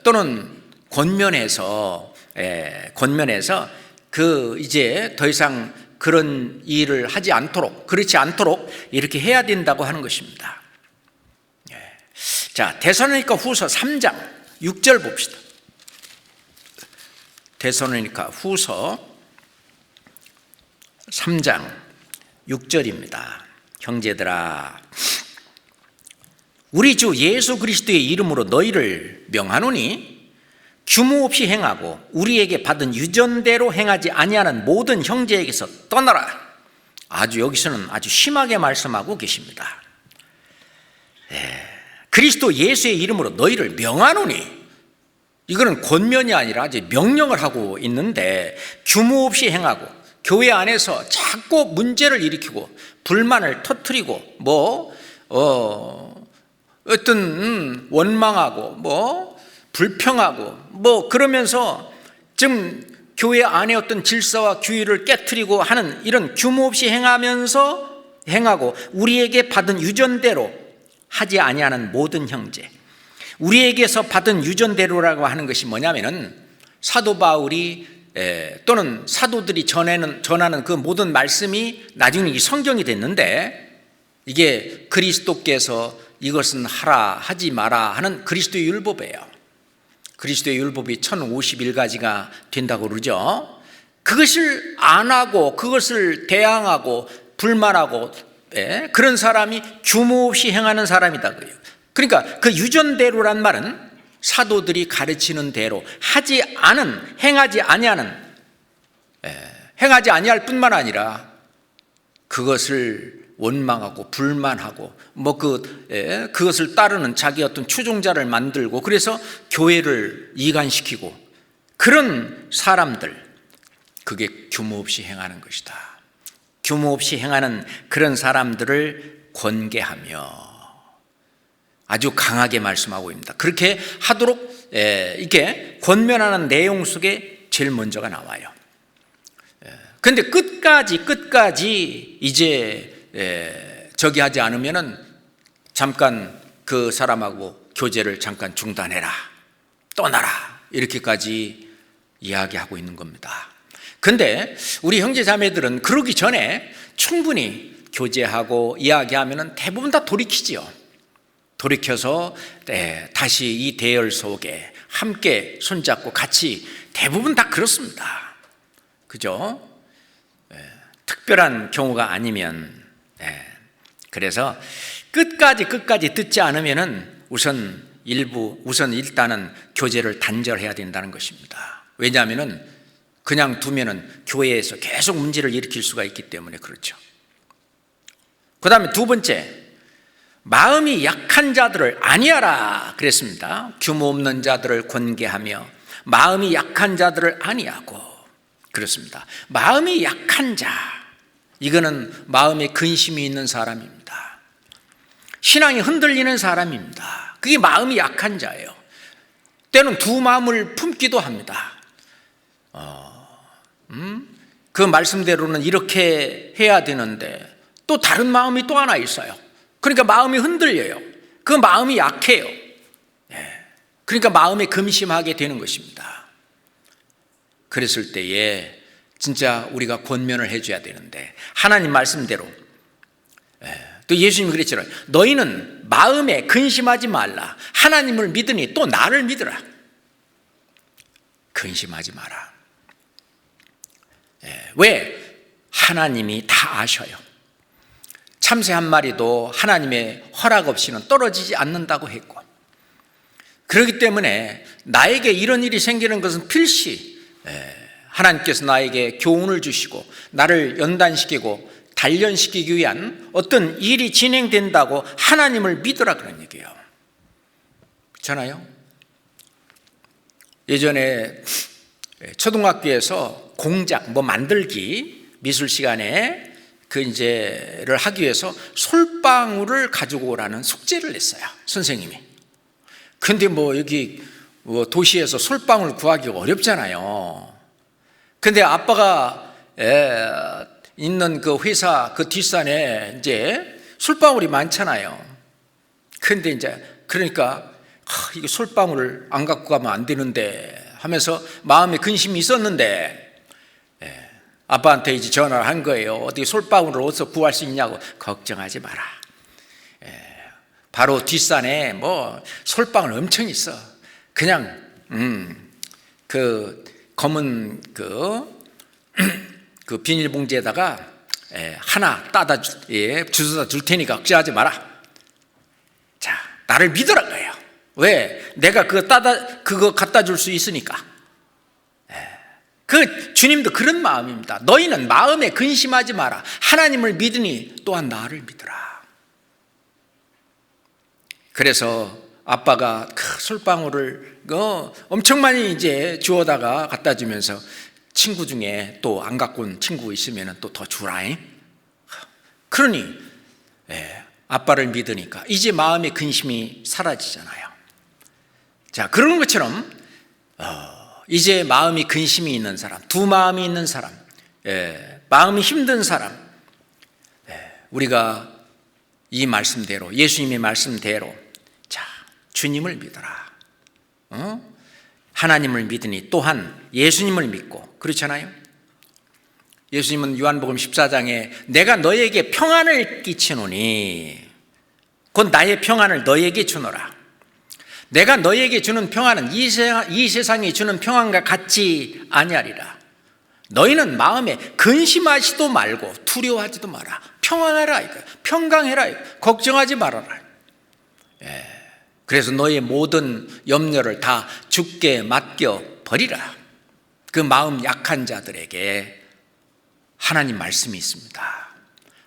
또는 권면해서 그 이제 더 이상 그런 일을 하지 않도록, 그렇지 않도록 이렇게 해야 된다고 하는 것입니다. 자, 데살로니가 후서 3장 6절 봅시다. 데살로니가 후서 3장 6절입니다. 형제들아, 우리 주 예수 그리스도의 이름으로 너희를 명하노니 규모 없이 행하고 우리에게 받은 유전대로 행하지 아니하는 모든 형제에게서 떠나라. 여기서는 아주 심하게 말씀하고 계십니다. 그리스도 예수의 이름으로 너희를 명하노니, 이거는 권면이 아니라 이제 명령을 하고 있는데, 규모 없이 행하고 교회 안에서 자꾸 문제를 일으키고 불만을 터뜨리고 어떤 원망하고 불평하고 그러면서 좀 교회 안에 어떤 질서와 규율을 깨트리고 하는 이런 규모 없이 행하고 우리에게 받은 유전대로 하지 아니하는 모든 형제. 우리에게서 받은 유전대로라고 하는 것이 뭐냐면은 사도 바울이 또는 사도들이 전하는 그 모든 말씀이 나중에 성경이 됐는데, 이게 그리스도께서 이것은 하라 하지 마라 하는 그리스도의 율법이에요. 그리스도의 율법이 1051가지가 된다고 그러죠. 그것을 안 하고 그것을 대항하고 불만하고 그런 사람이 규모 없이 행하는 사람이다 그래요. 그러니까 그 유전대로란 말은 사도들이 가르치는 대로 행하지 아니할 뿐만 아니라 그것을 원망하고 불만하고 그것을 따르는 자기 어떤 추종자를 만들고, 그래서 교회를 이간시키고, 그런 사람들, 그게 규모 없이 행하는 것이다. 규모 없이 행하는 그런 사람들을 권계하며 아주 강하게 말씀하고 있습니다. 그렇게 하도록 이게 권면하는 내용 속에 제일 먼저가 나와요. 그런데 끝까지 이제 저기 하지 않으면은 잠깐 그 사람하고 교제를 잠깐 중단해라, 떠나라, 이렇게까지 이야기하고 있는 겁니다. 근데 우리 형제 자매들은 그러기 전에 충분히 교제하고 이야기하면은 대부분 다 돌이키지요. 돌이켜서 다시 이 대열 속에 함께 손잡고 같이, 대부분 다 그렇습니다. 그죠? 특별한 경우가 아니면. 그래서 끝까지 듣지 않으면은 우선 일단은 교제를 단절해야 된다는 것입니다. 왜냐하면은 그냥 두면은 교회에서 계속 문제를 일으킬 수가 있기 때문에 그렇죠. 그 다음에 두 번째, 마음이 약한 자들을 아니하라 그랬습니다. 규모 없는 자들을 권계하며 마음이 약한 자들을 아니하고, 그렇습니다. 마음이 약한 자, 이거는 마음에 근심이 있는 사람입니다. 신앙이 흔들리는 사람입니다. 그게 마음이 약한 자예요. 때는 두 마음을 품기도 합니다. 그 말씀대로는 이렇게 해야 되는데 또 다른 마음이 또 하나 있어요. 그러니까 마음이 흔들려요. 그 마음이 약해요. 그러니까 마음에 근심하게 되는 것입니다. 그랬을 때에 진짜 우리가 권면을 해줘야 되는데, 하나님 말씀대로 또 예수님이 그랬잖아요. 너희는 마음에 근심하지 말라. 하나님을 믿으니 또 나를 믿으라. 근심하지 마라. 왜? 하나님이 다 아셔요. 참새 한 마리도 하나님의 허락 없이는 떨어지지 않는다고 했고, 그렇기 때문에 나에게 이런 일이 생기는 것은 필시 하나님께서 나에게 교훈을 주시고 나를 연단시키고 단련시키기 위한 어떤 일이 진행된다고 하나님을 믿으라, 그런 얘기예요. 그렇잖아요? 예전에 초등학교에서 공작 만들기 미술 시간에 를 하기 위해서 솔방울을 가지고 오라는 숙제를 냈어요, 선생님이. 근데 여기 도시에서 솔방울 구하기가 어렵잖아요. 근데 아빠가 있는 그 회사 그 뒷산에 이제 솔방울이 많잖아요. 근데 이제 그러니까 이게 솔방울을 안 갖고 가면 안 되는데 하면서 마음에 근심이 있었는데 아빠한테 이제 전화를 한 거예요. 어떻게 솔방울을 어디서 구할 수 있냐고. 걱정하지 마라. 바로 뒷산에 뭐 솔방울 엄청 있어. 그냥 그 검은 그 비닐봉지에다가 하나 따다 주워다 줄 테니까 걱정하지 마라. 자, 나를 믿으라 거예요. 왜? 내가 그거 갖다 줄 수 있으니까. 그 주님도 그런 마음입니다. 너희는 마음에 근심하지 마라. 하나님을 믿으니 또한 나를 믿으라. 그래서 아빠가 솔방울을 엄청 많이 이제 주워다가 갖다 주면서 친구 중에 또 안 갖고 온 친구 있으면 또 더 주라잉. 그러니 아빠를 믿으니까 이제 마음의 근심이 사라지잖아요. 자, 그런 것처럼 이제 마음이 근심이 있는 사람, 두 마음이 있는 사람, 마음이 힘든 사람, 우리가 이 말씀대로, 예수님의 말씀대로, 자, 주님을 믿어라. 하나님을 믿으니 또한 예수님을 믿고, 그렇잖아요. 예수님은 요한복음 14장에 내가 너에게 평안을 끼치노니 곧 나의 평안을 너에게 주노라. 내가 너에게 주는 평안은 이 세상이 주는 평안과 같지 아니하리라. 너희는 마음에 근심하지도 말고 두려워하지도 마라. 평안하라, 평강해라, 걱정하지 말아라. 그래서 너의 모든 염려를 다 주께 맡겨 버리라. 그 마음 약한 자들에게 하나님 말씀이 있습니다.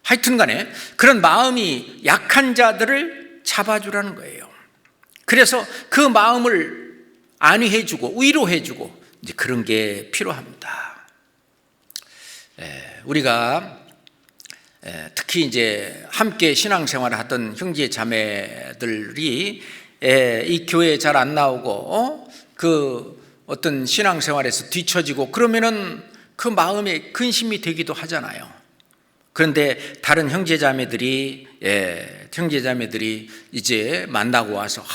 하여튼 간에 그런 마음이 약한 자들을 잡아주라는 거예요. 그래서 그 마음을 안위해주고 위로해주고 이제 그런 게 필요합니다. 우리가 특히 이제 함께 신앙생활을 하던 형제 자매들이 이 교회에 잘 안 나오고 그 어떤 신앙생활에서 뒤처지고 그러면은 그 마음에 근심이 되기도 하잖아요. 그런데 다른 형제자매들이 이제 만나고 와서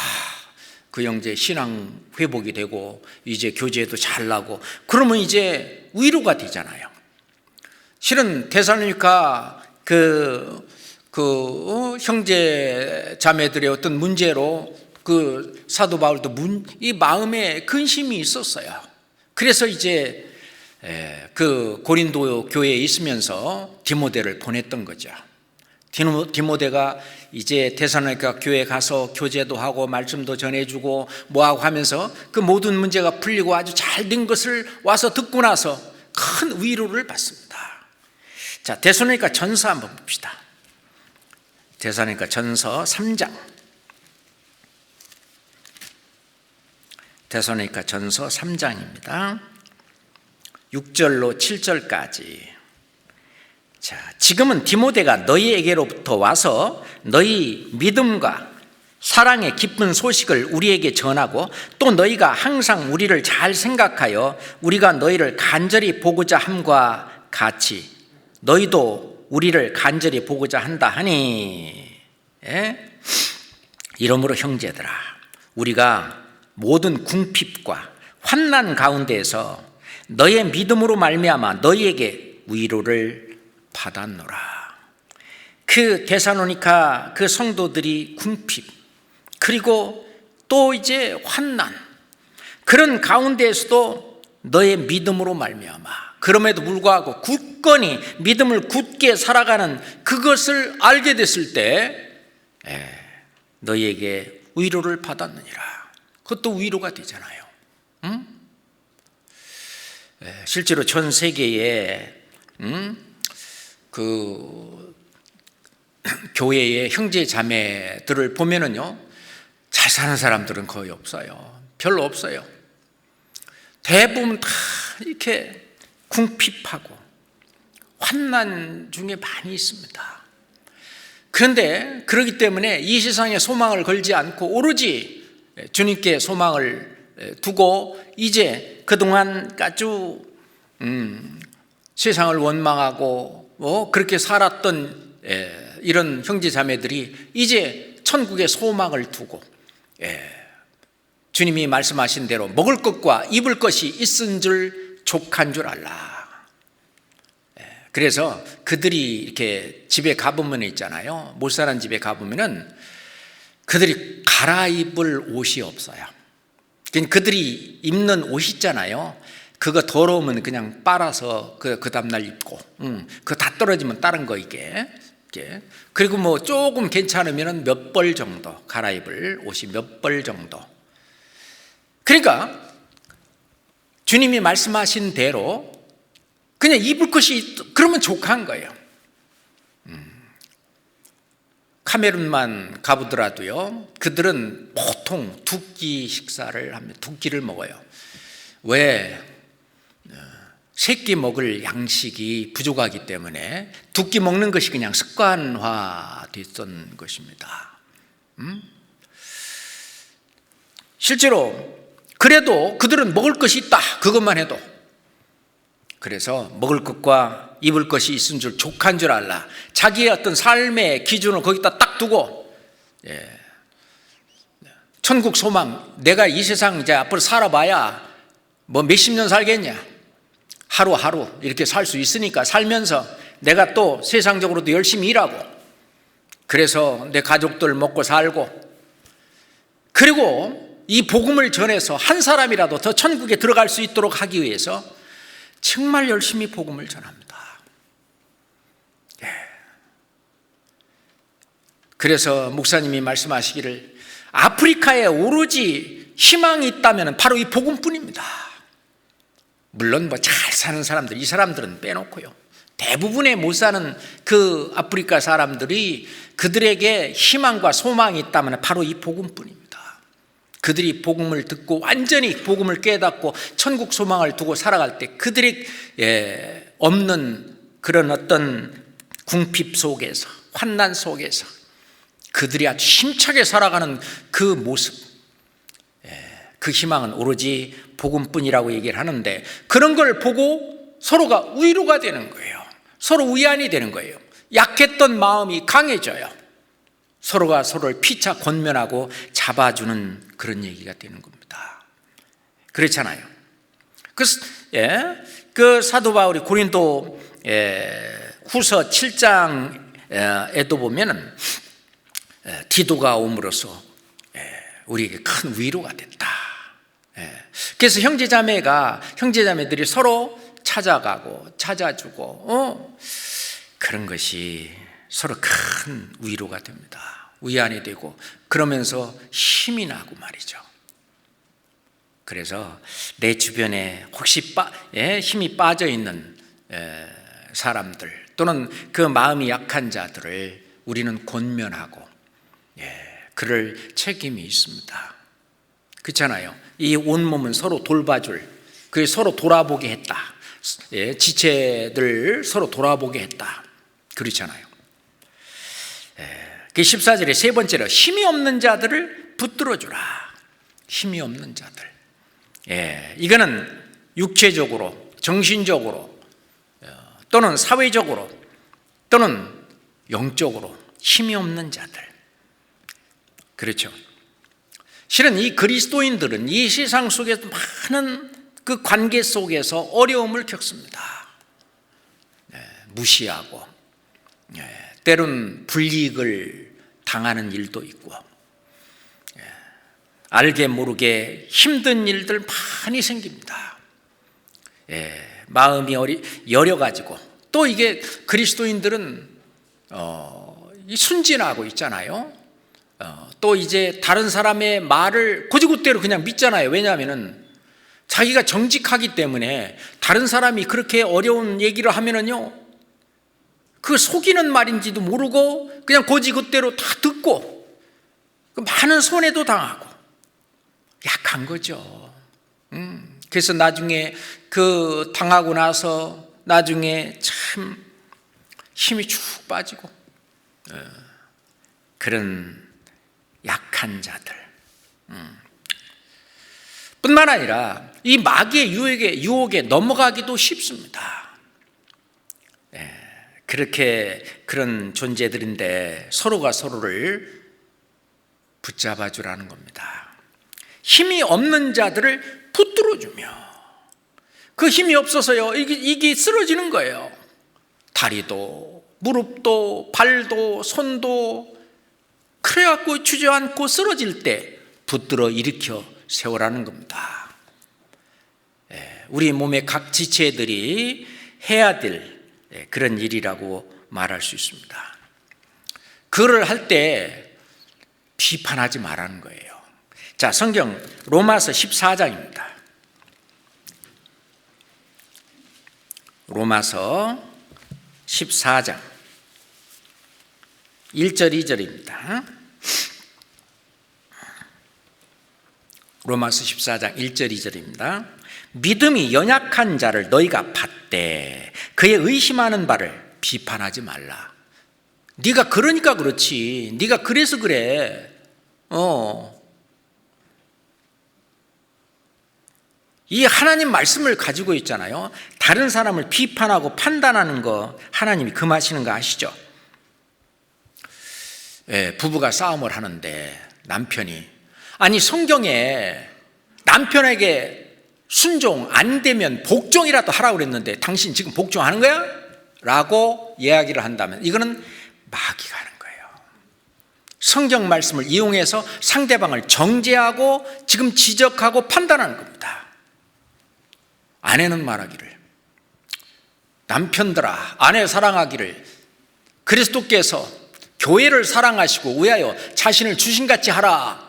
그 형제 신앙 회복이 되고 이제 교제도 잘 나고 그러면 이제 위로가 되잖아요. 실은 데살로니가 그 형제 자매들의 어떤 문제로 그 사도 바울도 이 마음에 근심이 있었어요. 그래서 이제 그 고린도 교회에 있으면서 디모데를 보냈던 거죠. 디모데가 이제 데살로니가 교회에 가서 교제도 하고 말씀도 전해주고 뭐하고 하면서 그 모든 문제가 풀리고 아주 잘 된 것을 와서 듣고 나서 큰 위로를 받습니다. 자, 데살로니가 전서 한번 봅시다. 데살로니가 전서 3장. 데살로니가 전서 3장입니다. 6절로 7절까지. 자, 지금은 디모데가 너희에게로부터 와서 너희 믿음과 사랑의 기쁜 소식을 우리에게 전하고 또 너희가 항상 우리를 잘 생각하여 우리가 너희를 간절히 보고자 함과 같이 너희도 우리를 간절히 보고자 한다 하니, 이러므로 형제들아, 우리가 모든 궁핍과 환난 가운데에서 너의 믿음으로 말미암아 너희에게 위로를 받았노라. 그 데살로니가 그 성도들이 궁핍 그리고 또 이제 환난 그런 가운데에서도 너의 믿음으로 말미암아 그럼에도 불구하고 굳건히 믿음을 굳게 살아가는 그것을 알게 됐을 때 너희에게 위로를 받았느니라. 그것도 위로가 되잖아요. 응? 실제로 전 세계에 그 교회의 형제 자매들을 보면은요, 잘 사는 사람들은 거의 없어요. 별로 없어요. 대부분 다 이렇게 궁핍하고 환난 중에 많이 있습니다. 그런데 그렇기 때문에 이 세상에 소망을 걸지 않고 오로지 주님께 소망을 두고 이제 그동안 아주 세상을 원망하고 그렇게 살았던 이런 형제 자매들이 이제 천국의 소망을 두고 주님이 말씀하신 대로 먹을 것과 입을 것이 있은 줄 족한 줄 알라. 그래서 그들이 이렇게 집에 가보면 있잖아요. 못 사는 집에 가보면은 그들이 갈아입을 옷이 없어요. 그들이 입는 옷 있잖아요. 그거 더러우면 그냥 빨아서 그 다음날 입고, 그거 다 떨어지면 다른 거 이게. 그리고 뭐 조금 괜찮으면 몇 벌 정도 갈아입을 옷이 몇 벌 정도. 그러니까 주님이 말씀하신 대로 그냥 입을 것이 그러면 족한 거예요. 카메룬만 가보더라도요, 그들은 보통 두 끼 식사를 합니다. 두 끼를 먹어요. 왜? 세 끼 먹을 양식이 부족하기 때문에 두 끼 먹는 것이 그냥 습관화됐던 것입니다. 실제로 그래도 그들은 먹을 것이 있다, 그것만 해도. 그래서 먹을 것과 입을 것이 있은 줄 족한 줄 알라. 자기의 어떤 삶의 기준을 거기다 딱 두고, 천국 소망, 내가 이 세상 이제 앞으로 살아봐야 뭐 몇십 년 살겠냐, 하루하루 이렇게 살 수 있으니까 살면서 내가 또 세상적으로도 열심히 일하고, 그래서 내 가족들 먹고 살고, 그리고 이 복음을 전해서 한 사람이라도 더 천국에 들어갈 수 있도록 하기 위해서 정말 열심히 복음을 전합니다. 그래서 목사님이 말씀하시기를 아프리카에 오로지 희망이 있다면 바로 이 복음뿐입니다. 물론 뭐 잘 사는 사람들, 이 사람들은 빼놓고요, 대부분의 못 사는 그 아프리카 사람들이 그들에게 희망과 소망이 있다면 바로 이 복음뿐입니다. 그들이 복음을 듣고 완전히 복음을 깨닫고 천국 소망을 두고 살아갈 때 그들이 없는 그런 어떤 궁핍 속에서, 환난 속에서 그들이 아주 힘차게 살아가는 그 모습, 그 희망은 오로지 복음뿐이라고 얘기를 하는데, 그런 걸 보고 서로가 위로가 되는 거예요. 서로 위안이 되는 거예요. 약했던 마음이 강해져요. 서로가 서로를 피차 권면하고 잡아주는 그런 얘기가 되는 겁니다. 그렇잖아요. 그 사도 바울이 고린도 후서 7장에도 보면은 디도가 옴으로써 우리에게 큰 위로가 됐다. 그래서 형제자매들이 서로 찾아가고 찾아주고 그런 것이 서로 큰 위로가 됩니다. 위안이 되고 그러면서 힘이 나고 말이죠. 그래서 내 주변에 혹시 힘이 빠져 있는 사람들 또는 그 마음이 약한 자들을 우리는 권면하고 그럴 책임이 있습니다. 그렇잖아요. 이 온몸은 서로 돌봐줄, 그 서로 돌아보게 했다. 지체들 서로 돌아보게 했다. 그렇잖아요. 그 14절에 세 번째로 힘이 없는 자들을 붙들어주라. 힘이 없는 자들. 이거는 육체적으로, 정신적으로, 또는 사회적으로, 또는 영적으로 힘이 없는 자들. 그렇죠. 실은 이 그리스도인들은 이 세상 속에서 많은 그 관계 속에서 어려움을 겪습니다. 무시하고, 때론 불이익을 당하는 일도 있고, 알게 모르게 힘든 일들 많이 생깁니다. 마음이 여려가지고, 또 이게 그리스도인들은 순진하고 있잖아요. 또 이제 다른 사람의 말을 고지고대로 그냥 믿잖아요. 왜냐하면은 자기가 정직하기 때문에 다른 사람이 그렇게 어려운 얘기를 하면은요, 그 속이는 말인지도 모르고 그냥 고지고대로 다 듣고 많은 손해도 당하고 약한 거죠. 그래서 나중에 그 당하고 나서 나중에 참 힘이 쭉 빠지고 그런 약한 자들. 뿐만 아니라 이 마귀의 유혹에 넘어가기도 쉽습니다. 그런 존재들인데 서로가 서로를 붙잡아 주라는 겁니다. 힘이 없는 자들을 붙들어 주며, 그 힘이 없어서요 이게 쓰러지는 거예요. 다리도 무릎도 발도 손도, 그래갖고 주저앉고 쓰러질 때 붙들어 일으켜 세우라는 겁니다. 우리 몸의 각 지체들이 해야 될 그런 일이라고 말할 수 있습니다. 그거를 할 때 비판하지 말라는 거예요. 자, 성경 로마서 14장입니다. 로마서 14장 1절 2절입니다. 로마서 14장 1절 2절입니다. 믿음이 연약한 자를 너희가 받되 그의 의심하는 바를 비판하지 말라. 네가 그러니까 그렇지, 네가 그래서 그래. 이 하나님 말씀을 가지고 있잖아요. 다른 사람을 비판하고 판단하는 거 하나님이 금하시는 거 아시죠? 부부가 싸움을 하는데 남편이, 아니 성경에 남편에게 순종 안 되면 복종이라도 하라고 그랬는데 당신 지금 복종하는 거야? 라고 이야기를 한다면 이거는 마귀가 하는 거예요. 성경 말씀을 이용해서 상대방을 정죄하고 지금 지적하고 판단하는 겁니다. 아내는 말하기를, 남편들아 아내 사랑하기를 그리스도께서 교회를 사랑하시고 위하여 자신을 주신같이 하라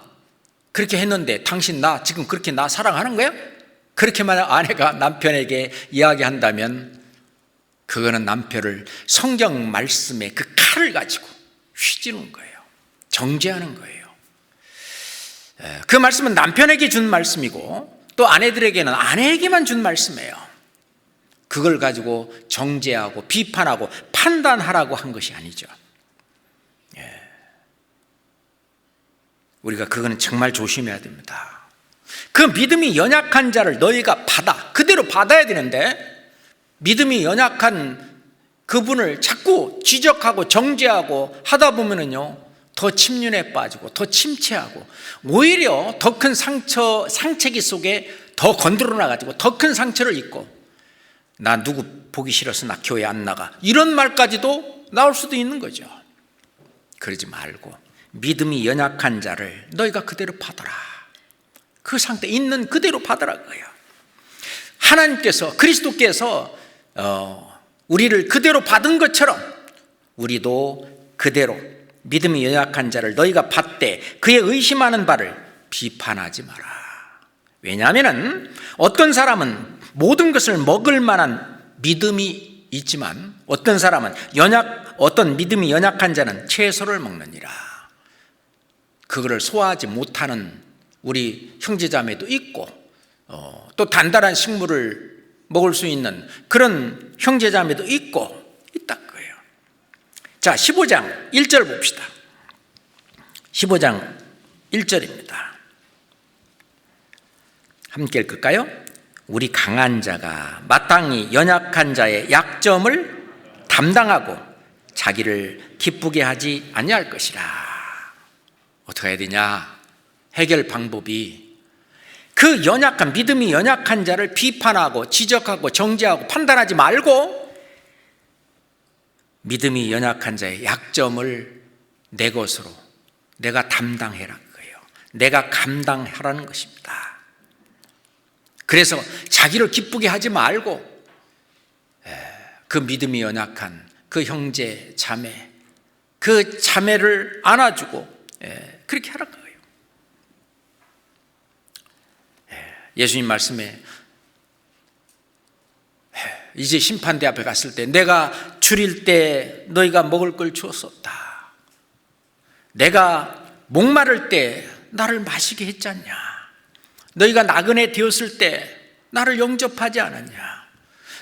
그렇게 했는데 당신 나 지금 그렇게 나 사랑하는 거야? 그렇게만 아내가 남편에게 이야기한다면 그거는 남편을 성경 말씀의 그 칼을 가지고 휘지는 거예요. 정죄하는 거예요. 그 말씀은 남편에게 준 말씀이고 또 아내들에게는 아내에게만 준 말씀이에요. 그걸 가지고 정죄하고 비판하고 판단하라고 한 것이 아니죠. 우리가 그거는 정말 조심해야 됩니다. 그 믿음이 연약한 자를 너희가 받아, 그대로 받아야 되는데 믿음이 연약한 그분을 자꾸 지적하고 정죄하고 하다 보면은요 더 침륜에 빠지고 더 침체하고 오히려 더 큰 상처기 속에 더 건드려 나가지고 더 큰 상처를 입고 나 누구 보기 싫어서 나 교회 안 나가 이런 말까지도 나올 수도 있는 거죠. 그러지 말고 믿음이 연약한 자를 너희가 그대로 받아라. 그 상태 있는 그대로 받으라 거예요. 하나님께서 그리스도께서 우리를 그대로 받은 것처럼 우리도 그대로 믿음이 연약한 자를 너희가 받되 그의 의심하는 바를 비판하지 마라. 왜냐하면 어떤 사람은 모든 것을 먹을 만한 믿음이 있지만 어떤 사람은 어떤 믿음이 연약한 자는 채소를 먹느니라. 그거를 소화하지 못하는 우리 형제자매도 있고 또 단단한 식물을 먹을 수 있는 그런 형제자매도 있다 거예요. 자, 15장 1절 봅시다. 15장 1절입니다. 함께 읽을까요? 우리 강한 자가 마땅히 연약한 자의 약점을 담당하고 자기를 기쁘게 하지 아니할 것이라. 어떻게 해야 되냐? 해결 방법이 그 연약한 믿음이 연약한 자를 비판하고 지적하고 정죄하고 판단하지 말고 믿음이 연약한 자의 약점을 내 것으로 내가 담당해라 그거예요. 내가 감당하라는 것입니다. 그래서 자기를 기쁘게 하지 말고 그 믿음이 연약한 그 형제 자매 그 자매를 안아주고 그렇게 하라 거예요. 예수님 말씀에 이제 심판대 앞에 갔을 때 내가 줄일 때 너희가 먹을 걸 주었었다. 내가 목마를 때 나를 마시게 했지 않냐. 너희가 나그네 되었을 때 나를 영접하지 않았냐.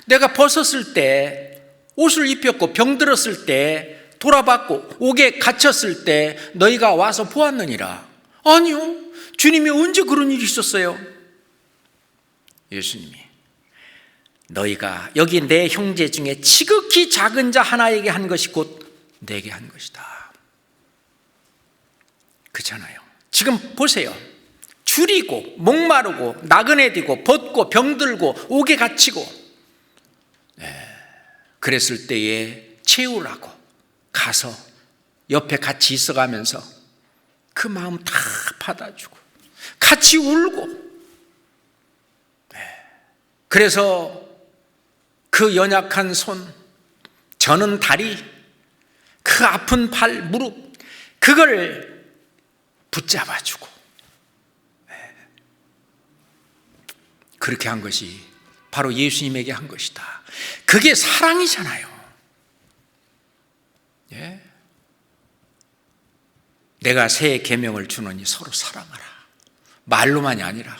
내가 벗었을 때 옷을 입혔고 병들었을 때 돌아봤고 옥에 갇혔을 때 너희가 와서 보았느니라. 아니요, 주님이 언제 그런 일이 있었어요? 예수님이 너희가 여기 내 형제 중에 지극히 작은 자 하나에게 한 것이 곧 내게 한 것이다. 그렇잖아요. 지금 보세요. 줄이고 목마르고 나그네 되고 벗고 병들고 옥에 갇히고 그랬을 때에 채우라고 가서 옆에 같이 있어가면서 그 마음 다 받아주고 같이 울고 그래서 그 연약한 손, 저는 다리, 그 아픈 팔, 무릎 그걸 붙잡아주고 그렇게 한 것이 바로 예수님에게 한 것이다. 그게 사랑이잖아요. 예? 내가 새 계명을 주노니 서로 사랑하라. 말로만이 아니라.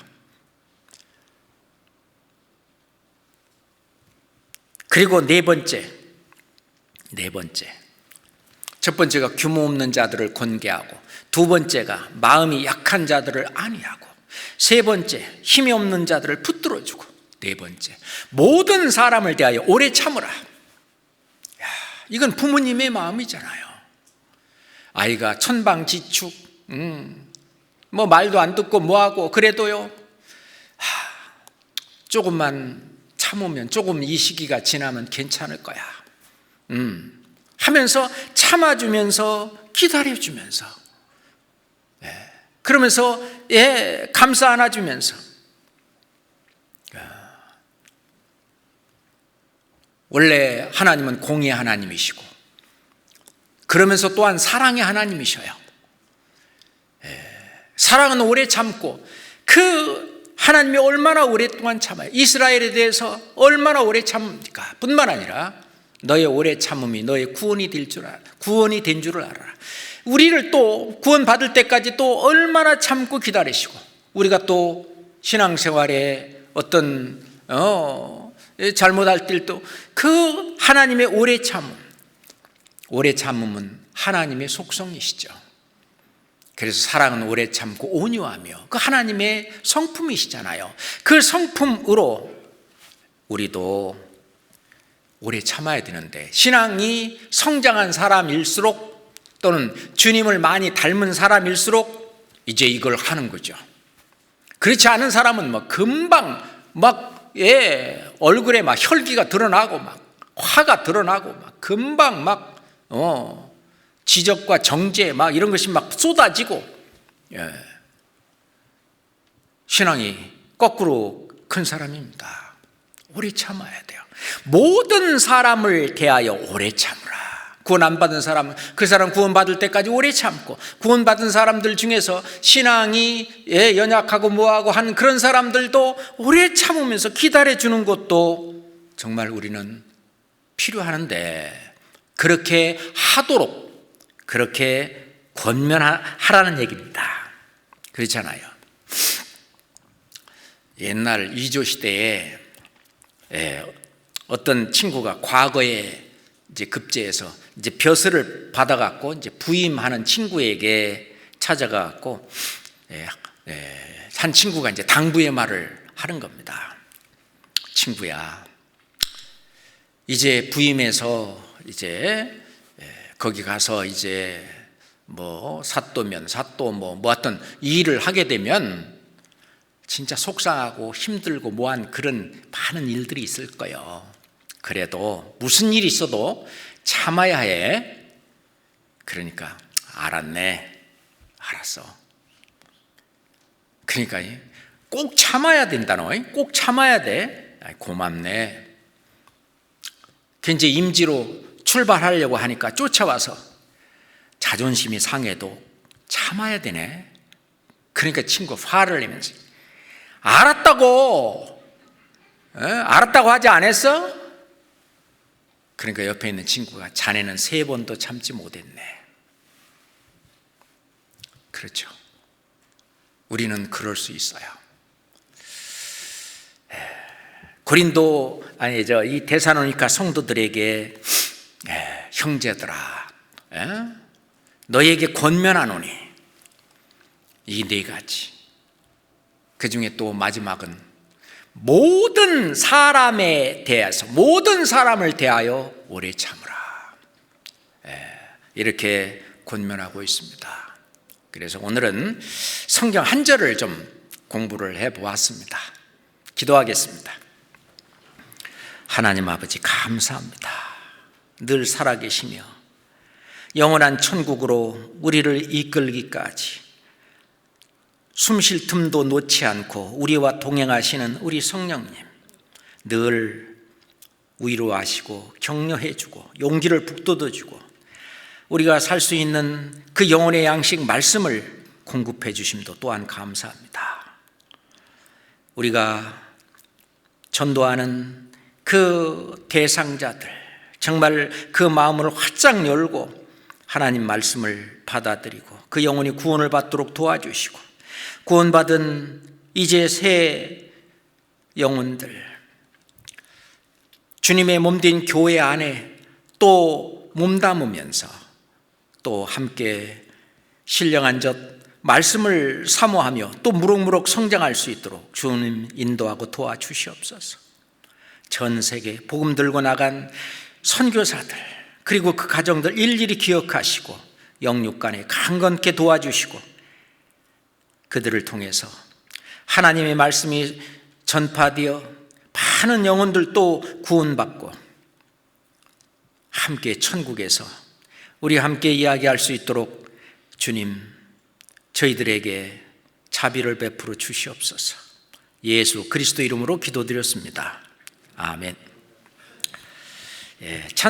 그리고 네 번째. 첫 번째가 규모 없는 자들을 권계하고, 두 번째가 마음이 약한 자들을 안위하고, 세 번째 힘이 없는 자들을 붙들어주고, 네 번째 모든 사람을 대하여 오래 참으라. 이건 부모님의 마음이잖아요. 아이가 천방지축 뭐 말도 안 듣고 뭐하고 그래도요 조금만 참으면, 조금 이 시기가 지나면 괜찮을 거야 하면서 참아주면서 기다려주면서 그러면서 감싸 안아주면서 원래 하나님은 공의의 하나님이시고 그러면서 또한 사랑의 하나님이셔요. 사랑은 오래 참고, 그 하나님이 얼마나 오랫동안 참아요. 이스라엘에 대해서 얼마나 오래 참습니까? 뿐만 아니라 너의 오래 참음이 너의 구원이 된 줄 알아라. 우리를 또 구원받을 때까지 또 얼마나 참고 기다리시고, 우리가 또 신앙생활에 어떤 잘못할 때도 그 하나님의 오래 참음은 하나님의 속성이시죠. 그래서 사랑은 오래 참고 온유하며 그 하나님의 성품이시잖아요. 그 성품으로 우리도 오래 참아야 되는데, 신앙이 성장한 사람일수록 또는 주님을 많이 닮은 사람일수록 이제 이걸 하는 거죠. 그렇지 않은 사람은 뭐 금방 막 얼굴에 막 혈기가 드러나고 막 화가 드러나고 막 금방 막 지적과 정죄 막 이런 것이 막 쏟아지고, 신앙이 거꾸로 큰 사람입니다. 오래 참아야 돼요. 모든 사람을 대하여 오래 참으라. 구원 안 받은 사람은 그 사람 구원 받을 때까지 오래 참고, 구원 받은 사람들 중에서 신앙이 연약하고 뭐하고 한 그런 사람들도 오래 참으면서 기다려주는 것도 정말 우리는 필요하는데, 그렇게 하도록 그렇게 권면하라는 얘기입니다. 그렇잖아요. 옛날 이조 시대에 어떤 친구가 과거에 이제 급제해서 이제 벼슬을 받아갖고 이제 부임하는 친구에게 찾아가갖고 한 친구가 이제 당부의 말을 하는 겁니다. 친구야, 이제 부임해서 이제 거기 가서 이제 뭐 사또면 사또 뭐 하여튼 일을 하게 되면 진짜 속상하고 힘들고 뭐한 그런 많은 일들이 있을 거예요. 그래도 무슨 일이 있어도 참아야 해. 그러니까 알았네, 알았어. 그러니까 꼭 참아야 된다노. 꼭 참아야 돼. 고맙네. 이제 임지로 출발하려고 하니까 쫓아와서 자존심이 상해도 참아야 되네. 그러니까 친구가 화를 내면서 알았다고 하지 않았어? 그러니까 옆에 있는 친구가 자네는 3번도 참지 못했네. 그렇죠. 우리는 그럴 수 있어요. 이 데살로니가 성도들에게 형제들아, 너에게 권면하노니 이 4가지. 그 중에 또 마지막은 모든 사람에 대해서 모든 사람을 대하여 오래 참으라. 이렇게 권면하고 있습니다. 그래서 오늘은 성경 한 절을 좀 공부를 해보았습니다. 기도하겠습니다. 하나님 아버지 감사합니다. 늘 살아계시며 영원한 천국으로 우리를 이끌기까지 숨 쉴 틈도 놓지 않고 우리와 동행하시는 우리 성령님, 늘 위로하시고 격려해주고 용기를 북돋아주고 우리가 살 수 있는 그 영혼의 양식 말씀을 공급해 주심도 또한 감사합니다. 우리가 전도하는 그 대상자들, 정말 그 마음을 활짝 열고 하나님 말씀을 받아들이고 그 영혼이 구원을 받도록 도와주시고, 구원받은 이제 새 영혼들, 주님의 몸된 교회 안에 또 몸담으면서 또 함께 신령한 젖 말씀을 사모하며 또 무럭무럭 성장할 수 있도록 주님 인도하고 도와주시옵소서. 전 세계 복음 들고 나간 선교사들, 그리고 그 가정들 일일이 기억하시고 영육간에 강건케 도와주시고, 그들을 통해서 하나님의 말씀이 전파되어 많은 영혼들 또 구원받고 함께 천국에서 우리 함께 이야기할 수 있도록 주님 저희들에게 자비를 베풀어 주시옵소서. 예수 그리스도 이름으로 기도드렸습니다. 아멘.